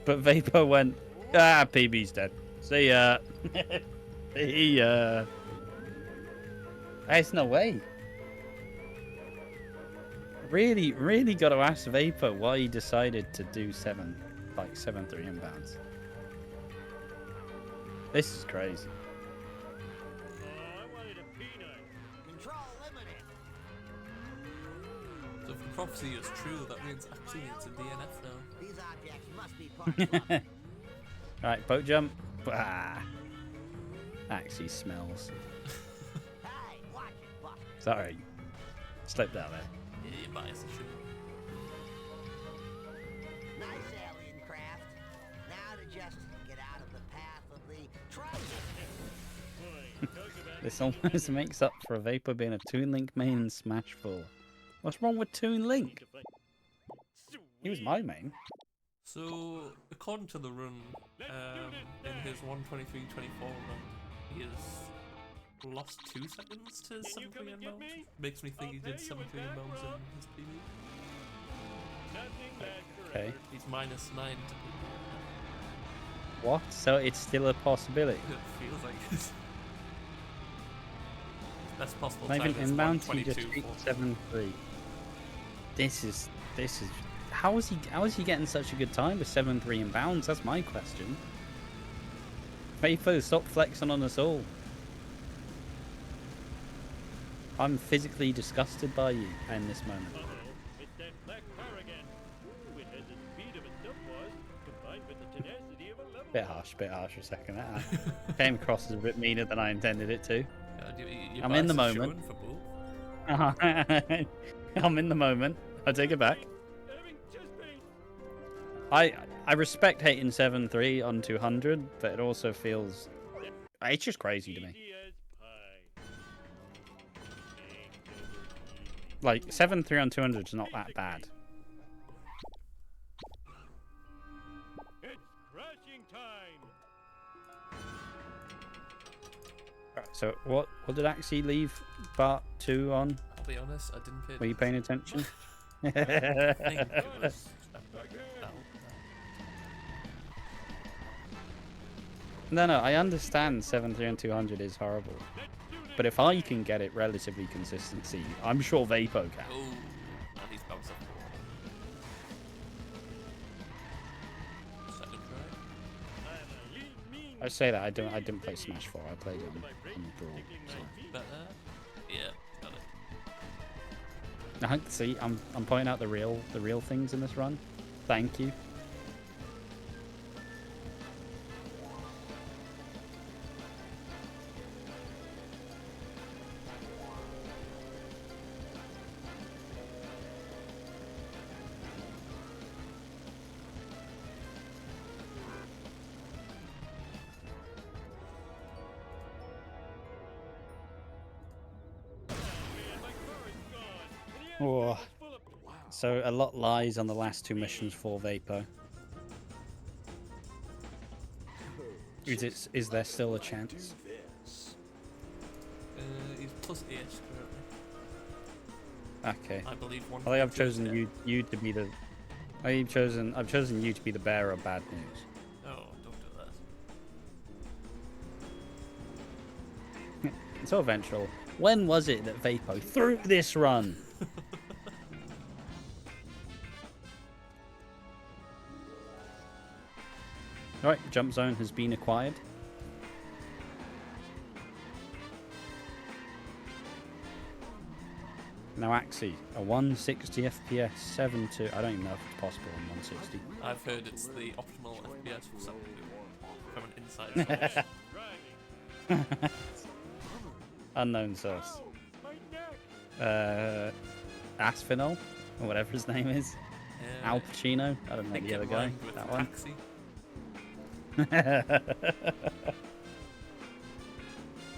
Speaker 1: But Vapo went, PB's dead. See ya. See ya. There's no way. Really got to ask Vapo why he decided to do 7-3 inbounds. This is crazy.
Speaker 6: Control limited.
Speaker 3: So if the prophecy is true, that means Axey is a DNF now.
Speaker 6: These objects must be part of
Speaker 1: Alright, boat jump. Axey smells.
Speaker 6: Hey, watch it, Buster.
Speaker 1: Sorry. Slipped out there.
Speaker 3: Yeah, you bias the shit.
Speaker 6: Nice alien craft. Now to just get out of the path of the treasure.
Speaker 1: This almost makes up for a Vapor being a Toon Link main in Smash 4. What's wrong with Toon Link? He was my main.
Speaker 3: So, according to the run, in his 1:23.24 run, he has lost 2 seconds to 7-3 inbounds. Makes me think he did 7-3 inbounds in his PB.
Speaker 1: Okay.
Speaker 3: He's -9 to PB.
Speaker 1: What? So it's still a possibility.
Speaker 3: It feels like it's best possible
Speaker 1: Not
Speaker 3: time
Speaker 1: even
Speaker 3: is
Speaker 1: inbound, he just
Speaker 3: 1:22.4.
Speaker 1: beat 7-3. This is how is he getting such a good time with 7-3 inbounds? That's my question. Vapo, stop flexing on us all. I'm physically disgusted by you in this moment.
Speaker 4: It's that black car again. Ooh, it has the speed of a Dubwas combined with the tenacity of a level.
Speaker 1: Bit harsh for a second. That came across as a bit meaner than I intended it to.
Speaker 3: Your
Speaker 1: I'm in the
Speaker 3: bias is
Speaker 1: moment.
Speaker 3: showing for both.
Speaker 1: I'm in the moment. I take it back.
Speaker 4: Having just been
Speaker 1: I respect hating 7-3 on 200, but it also feels it's just crazy to me.
Speaker 4: easy as pie.
Speaker 1: Like 7-3 on 200 is not that bad.
Speaker 4: It's crashing time.
Speaker 1: Right, so what did Axey leave part 2 on?
Speaker 3: I'll be honest, I didn't pay.
Speaker 1: Were you paying attention?
Speaker 3: I think it was about.
Speaker 1: No, I understand 73 and 200 is horrible. But if I can get it relatively consistency, I'm sure Vapo can.
Speaker 3: Oh, and he's bounced off the wall. Second try.
Speaker 1: I say that I didn't play Smash 4. I played it on the Brawl. So.
Speaker 3: Better. Yeah, got it.
Speaker 1: See, I'm pointing out the real things in this run. Thank you. Oh. So a lot lies on the last 2 missions for Vapo. Is there still a chance?
Speaker 3: He's plus 8 currently.
Speaker 1: Okay.
Speaker 3: I believe one.
Speaker 1: I think I've chosen you to be the. I've chosen you to be the bearer of bad news.
Speaker 3: Oh, don't do that.
Speaker 1: So eventual. When was it that Vapo threw this run? Alright, jump zone has been acquired. Now Axey, a 160 FPS 7.2. I don't even know if it's possible on 160.
Speaker 3: I've heard it's the optimal FPS for something from an inside source.
Speaker 1: Unknown source. Aspinall, or whatever his name is. Al Pacino. I don't know the other guy. That one.
Speaker 3: Axey.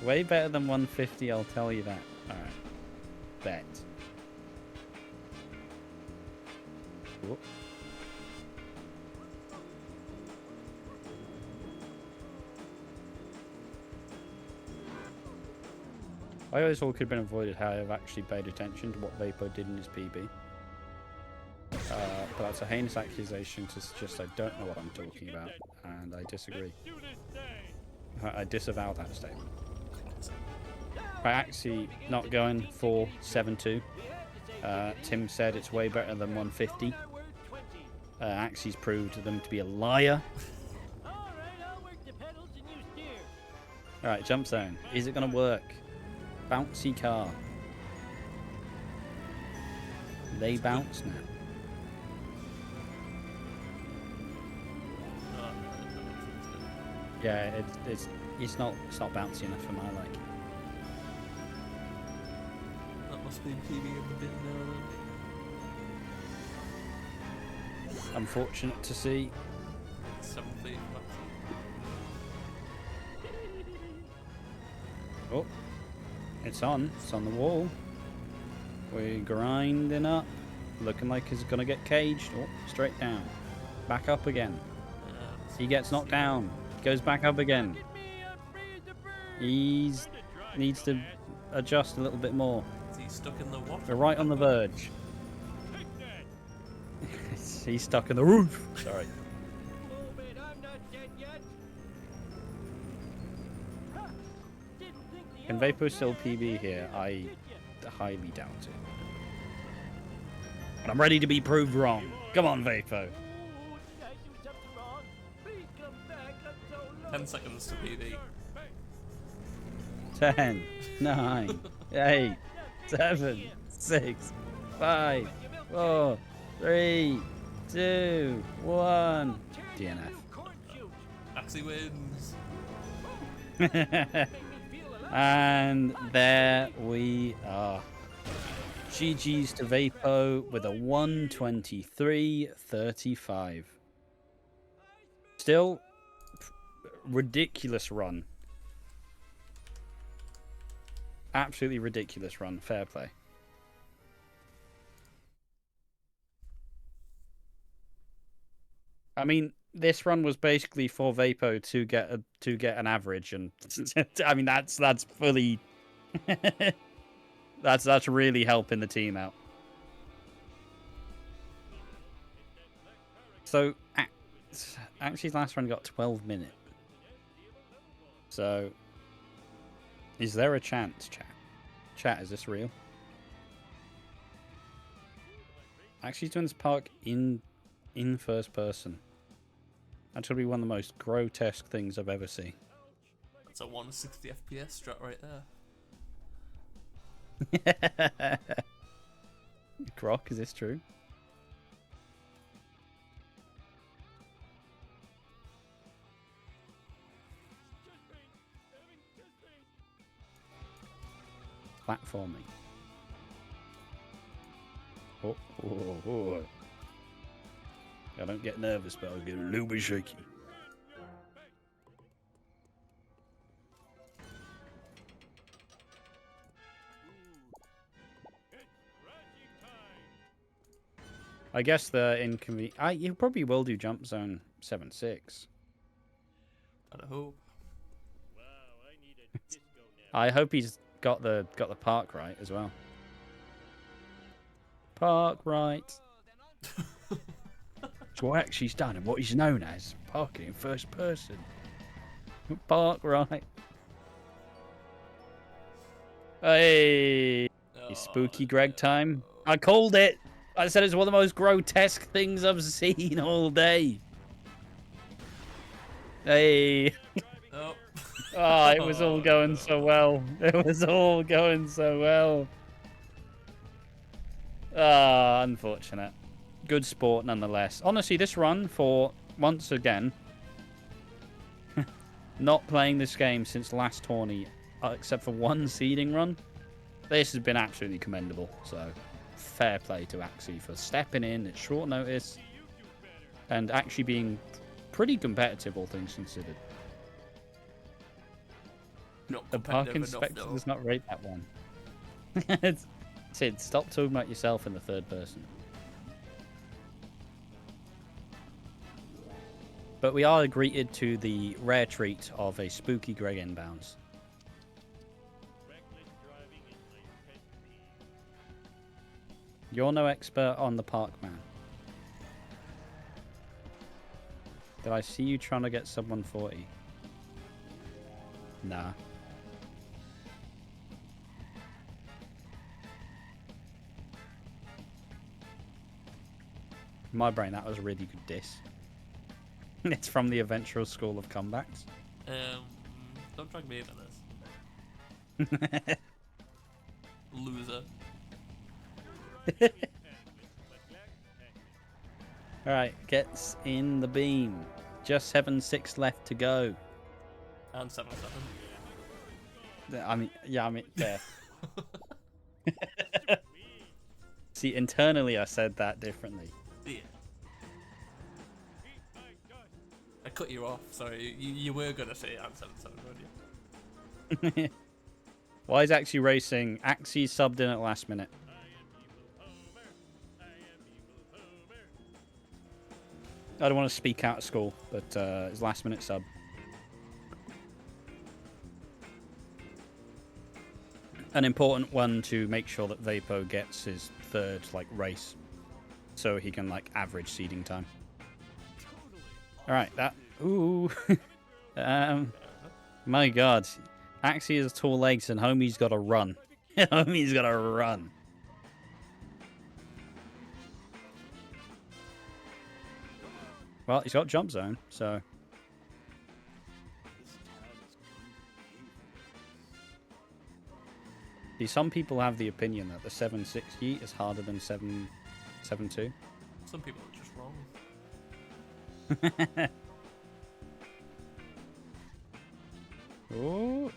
Speaker 1: Way better than 150, I'll tell you that. Alright. Bet. Whoop. I always thought it could have been avoided had I have actually paid attention to what Vapo did in his PB. But that's a heinous accusation to suggest I don't know what I'm talking about, and I disagree. I disavow that statement. Right, actually not going for 7.2. Tim said it's way better than 150. Axey's proved them to be a liar. Alright, jump zone. Is it going to work? Bouncy car. They bounce now. Yeah, it's not bouncy enough for my liking.
Speaker 3: That must be PB in the bin now then.
Speaker 1: Unfortunate to see.
Speaker 3: 7 feet maximum.
Speaker 1: Oh, it's on the wall. We're grinding up. Looking like he's gonna get caged. Oh, straight down. Back up again. He gets knocked down. Goes back up again. Needs to adjust a little bit more.
Speaker 3: Is he stuck in the water?
Speaker 1: We're right on the verge. He's stuck in the roof. Sorry. Can Vapo still PB here? I highly doubt it. But I'm ready to be proved wrong. Come on, Vapo.
Speaker 3: 10 seconds to PB.
Speaker 1: 10, 9, 8, 7, 6, 5, 4, 3, 2, 1. DNF.
Speaker 3: Axey wins.
Speaker 1: And there we are. GG's to Vapo with a 123.35. Still, ridiculous run. Absolutely ridiculous run. Fair play. I mean, this run was basically for Vapo to get an average, and I mean that's fully that's really helping the team out. So actually, last run got 12 minutes. So is there a chance, chat? Chat, is this real? Actually, doing this park in first person. That's gonna be one of the most grotesque things I've ever seen.
Speaker 3: That's a 160 FPS strat right there.
Speaker 1: Grok, is this true? Platforming. Oh. I don't get nervous, but I'll get a little bit shaky. I guess the inconvenient. You probably will do jump zone 7-6.
Speaker 3: I hope.
Speaker 1: I hope he's got the park right as well. Park right. It's what Axey's done and what he's known as parking in first person. Park right. Hey, spooky Greg time. I called it. I said it's one of the most grotesque things I've seen all day. Hey.
Speaker 3: Oh.
Speaker 1: Oh, it was all going so well. It was all going so well. Ah, unfortunate. Good sport nonetheless. Honestly, this run for, once again, not playing this game since last tourney, except for one seeding run, this has been absolutely commendable. So, fair play to Axey for stepping in at short notice and actually being pretty competitive, all things considered.
Speaker 3: Not
Speaker 1: The park
Speaker 3: competitive enough,
Speaker 1: inspector
Speaker 3: though.
Speaker 1: does not rate that one. Sid, stop talking about yourself in the third person. But we are greeted to the rare treat of a spooky Greg inbounds. You're no expert on the park, man. Did I see you trying to get sub 140? Nah. In my brain, that was a really good diss. It's from the eventual school of comebacks.
Speaker 3: Don't drag me into this. Loser.
Speaker 1: Alright, gets in the beam. Just 7-6 left to go.
Speaker 3: And 7-7.
Speaker 1: Yeah. See, internally I said that differently.
Speaker 3: Yeah. I cut you off. Sorry, you were gonna say and 7-7, weren't you?
Speaker 1: Why is Axey racing? Axey subbed in at last minute. I don't want to speak out of school, but his last minute sub. An important one to make sure that Vapo gets his third race, so he can average seeding time. All right, that. Ooh. My God, Axey has tall legs and homie's got to run. Homie's got to run. Well, he's got jump zone, so. See, some people have the opinion that the 7-6 yeet is harder than 7-2.
Speaker 3: Some people are just wrong.
Speaker 1: Oh,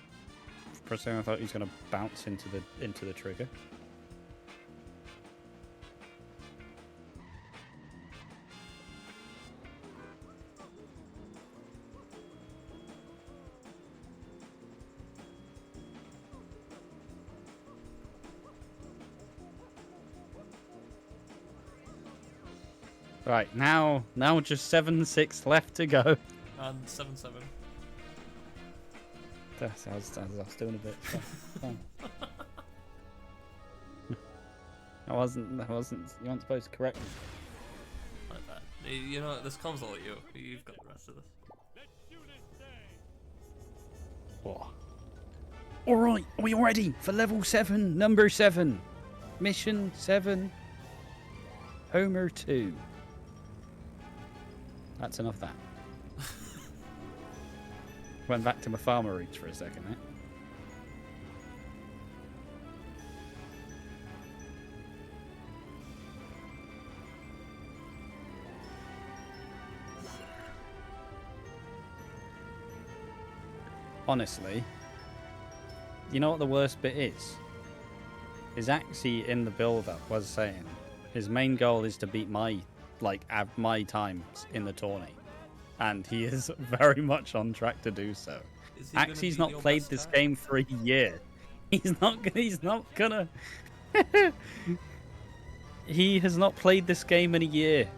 Speaker 1: for a second I thought he was going to bounce into the trigger. Right, now just 7-6 left to go.
Speaker 3: And 7-7.
Speaker 1: I was doing a bit. Fine. I wasn't. You weren't supposed to correct me.
Speaker 3: Like that. You know, this comes all at you. You've got the rest of this.
Speaker 1: What? All right, are we ready for level 7, number 7, mission 7, Homer 2. That's enough of that. Went back to my farmer roots for a second, eh? Honestly, you know what the worst bit is? Is Axey in the build-up was saying his main goal is to beat my times in the tourney, and he is very much on track to do so.
Speaker 3: Is he gonna
Speaker 1: Axey's
Speaker 3: beat
Speaker 1: not
Speaker 3: your
Speaker 1: played
Speaker 3: best
Speaker 1: this
Speaker 3: time?
Speaker 1: game for a year. He's not gonna. He has not played this game in a year.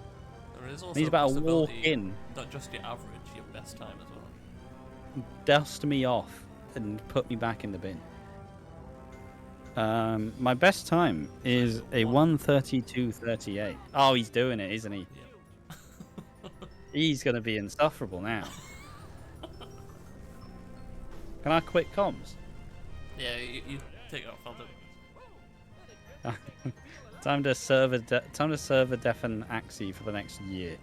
Speaker 3: There is also
Speaker 1: He's
Speaker 3: a
Speaker 1: about to walk
Speaker 3: possibility
Speaker 1: in,
Speaker 3: not just your average, your best time as well.
Speaker 1: dust me off, and put me back in the bin. My best time is a 1:32:38. Oh, he's doing it, isn't he?
Speaker 3: Yeah.
Speaker 1: He's gonna be insufferable now. Can I quit comms?
Speaker 3: Yeah, you take it off. I'll do it.
Speaker 1: Time to server deafen Axey for the next year.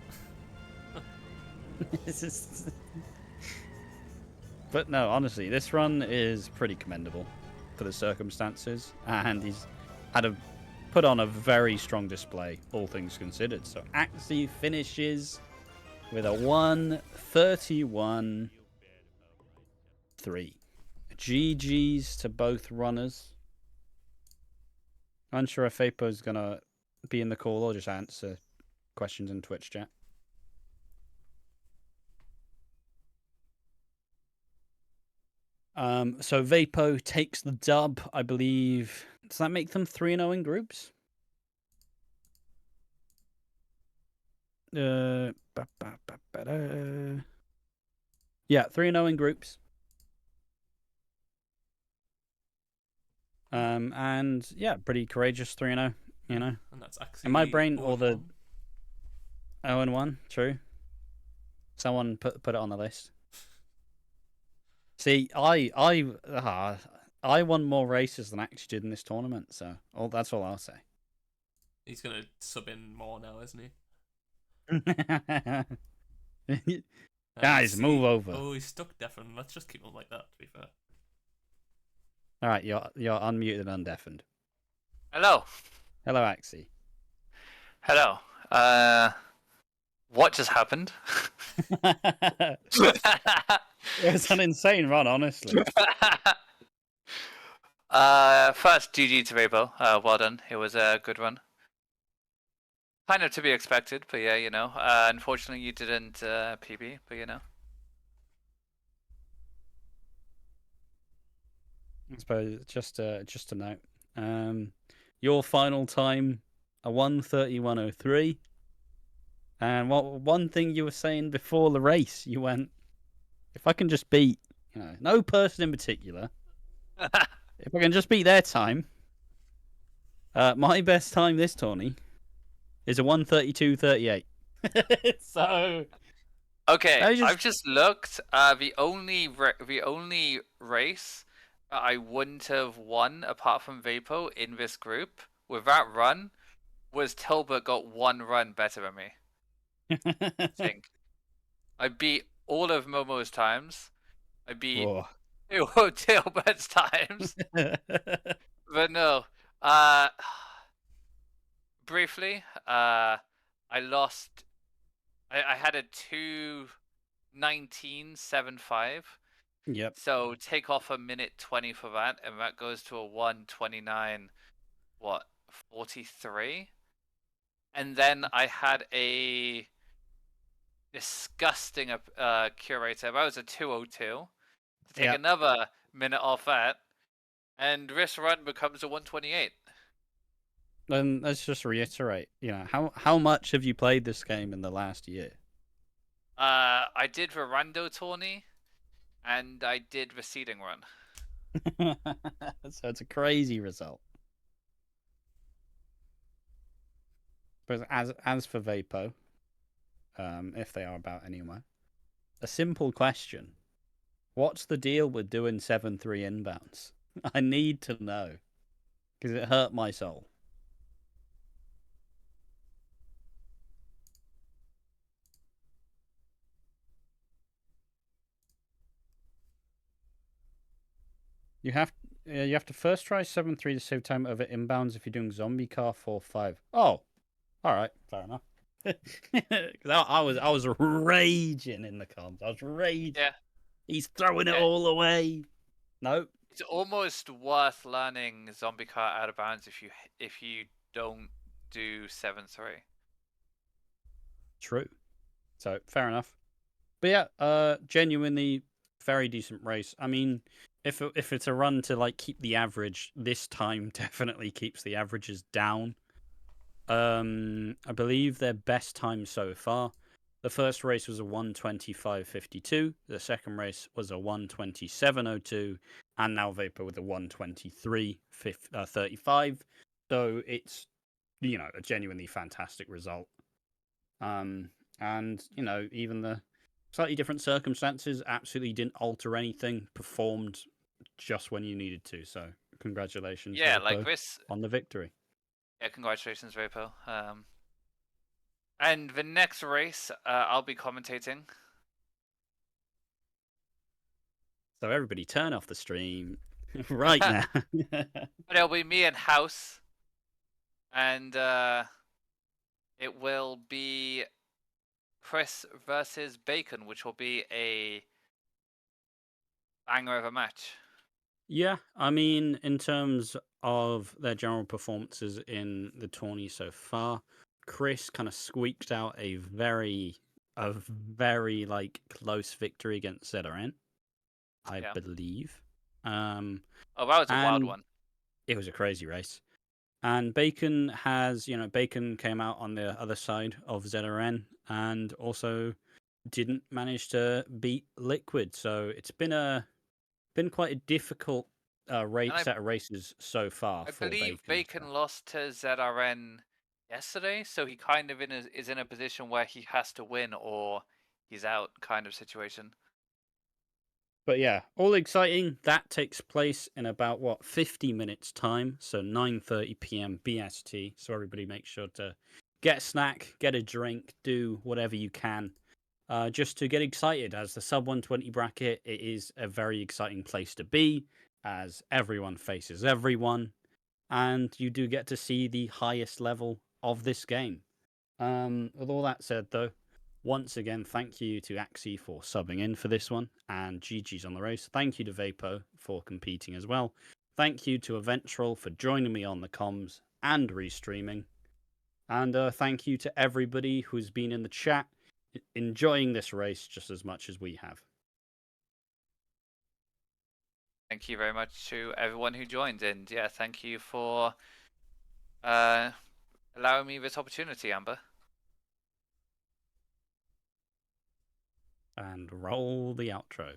Speaker 1: But no, honestly, this run is pretty commendable for the circumstances, and he's put on a very strong display, all things considered. So Axey finishes with a 1:31:3. GG's to both runners. Unsure if Vapo's gonna be in the call or just answer questions in Twitch chat. So Vapo takes the dub, I believe. Does that make them 3-0 in groups? Yeah, 3-0 in groups. And yeah, pretty courageous 3-0, you know.
Speaker 3: And that's actually
Speaker 1: In my brain, all the
Speaker 3: 0-1.
Speaker 1: 0-1, true. Someone put it on the list. See, I won more races than I actually did in this tournament, so that's all I'll say.
Speaker 3: He's gonna sub in more now, isn't he?
Speaker 1: Guys, move over.
Speaker 3: Oh, he's stuck deafened. Let's just keep him like that, to be fair.
Speaker 1: All right, you're unmuted and undeafened.
Speaker 2: Hello.
Speaker 1: Hello, Axey.
Speaker 2: Hello. What just happened?
Speaker 1: It was an insane run, honestly.
Speaker 2: First, GG to Vapo. Well done. It was a good run. Kind of to be expected, but yeah, you know. Unfortunately, you didn't PB, but you know.
Speaker 1: I suppose just a note. Your final time, a 1:31:03. And one thing you were saying before the race, you went, if I can just beat, no person in particular, if I can just beat their time, my best time this tourney is a 1:32:38. So.
Speaker 2: Okay, I've just looked. The only race that I wouldn't have won apart from Vapo in this group with that run was Tilbert got one run better than me. I think I beat all of Momo's times. I beat Tilbert's times. But no, briefly, I lost. I had a 2:19.75.
Speaker 1: Yep.
Speaker 2: So take off a minute 20 for that, and that goes to a 1:29.43. And then I had a disgusting curator. That was a 2:02. To take another minute off that, and this run becomes a 1:28.
Speaker 1: then let's just reiterate. How much have you played this game in the last year?
Speaker 2: I did the rando tourney, and I did the seeding run.
Speaker 1: So it's a crazy result. But as for Vapo, if they are about anywhere, a simple question: what's the deal with doing 7-3 inbounds? I need to know because it hurt my soul. You have to first try 7-3 to save time over inbounds if you're doing zombie car 4-5. Oh, all right, fair enough. Because I was raging in the comms. I was raging.
Speaker 2: Yeah.
Speaker 1: He's throwing it all away. No.
Speaker 2: It's almost worth learning zombie car out of bounds if you don't do 7-3.
Speaker 1: True. So fair enough. But yeah, genuinely very decent race. I mean, if it's a run to like keep the average, this time definitely keeps the averages down. I believe their best time so far. The first race was a 1:25.52. The second race was a 1:27.02, and now Vapo with a 1:23.35. So it's a genuinely fantastic result. And even the slightly different circumstances absolutely didn't alter anything. Performed just when you needed to. So congratulations,
Speaker 2: Yeah,
Speaker 1: Vapo,
Speaker 2: like this.
Speaker 1: on the victory.
Speaker 2: Yeah, congratulations, Vapo. And the next race, I'll be commentating.
Speaker 1: So everybody, turn off the stream right now.
Speaker 2: But it'll be me and House, and it will be Chris versus Bacon, which will be a banger of a match.
Speaker 1: Yeah, I mean, in terms of their general performances in the tourney so far, Chris kind of squeaked out a very like close victory against ZRN, I believe.
Speaker 2: Oh, that was a wild one.
Speaker 1: It was a crazy race. And Bacon Bacon came out on the other side of ZRN and also didn't manage to beat Liquid. So it's been quite a difficult set of races so far
Speaker 2: I
Speaker 1: for
Speaker 2: believe
Speaker 1: Bacon.
Speaker 2: lost to ZRN yesterday, so he kind of is in a position where he has to win or he's out kind of situation.
Speaker 1: But yeah, all exciting. That takes place in about 50 minutes time, so 9:30 p.m. BST. So everybody make sure to get a snack, get a drink, do whatever you can, just to get excited. As the sub 120 bracket, it is a very exciting place to be, as everyone faces everyone, and you do get to see the highest level of this game. With all that said, though, once again, thank you to Axey for subbing in for this one, and GG's on the race. Thank you to Vapo for competing as well. Thank you to Eventual for joining me on the comms and restreaming. And thank you to everybody who's been in the chat, enjoying this race just as much as we have.
Speaker 2: Thank you very much to everyone who joined, and yeah, thank you for allowing me this opportunity, Amber.
Speaker 1: And roll the outro.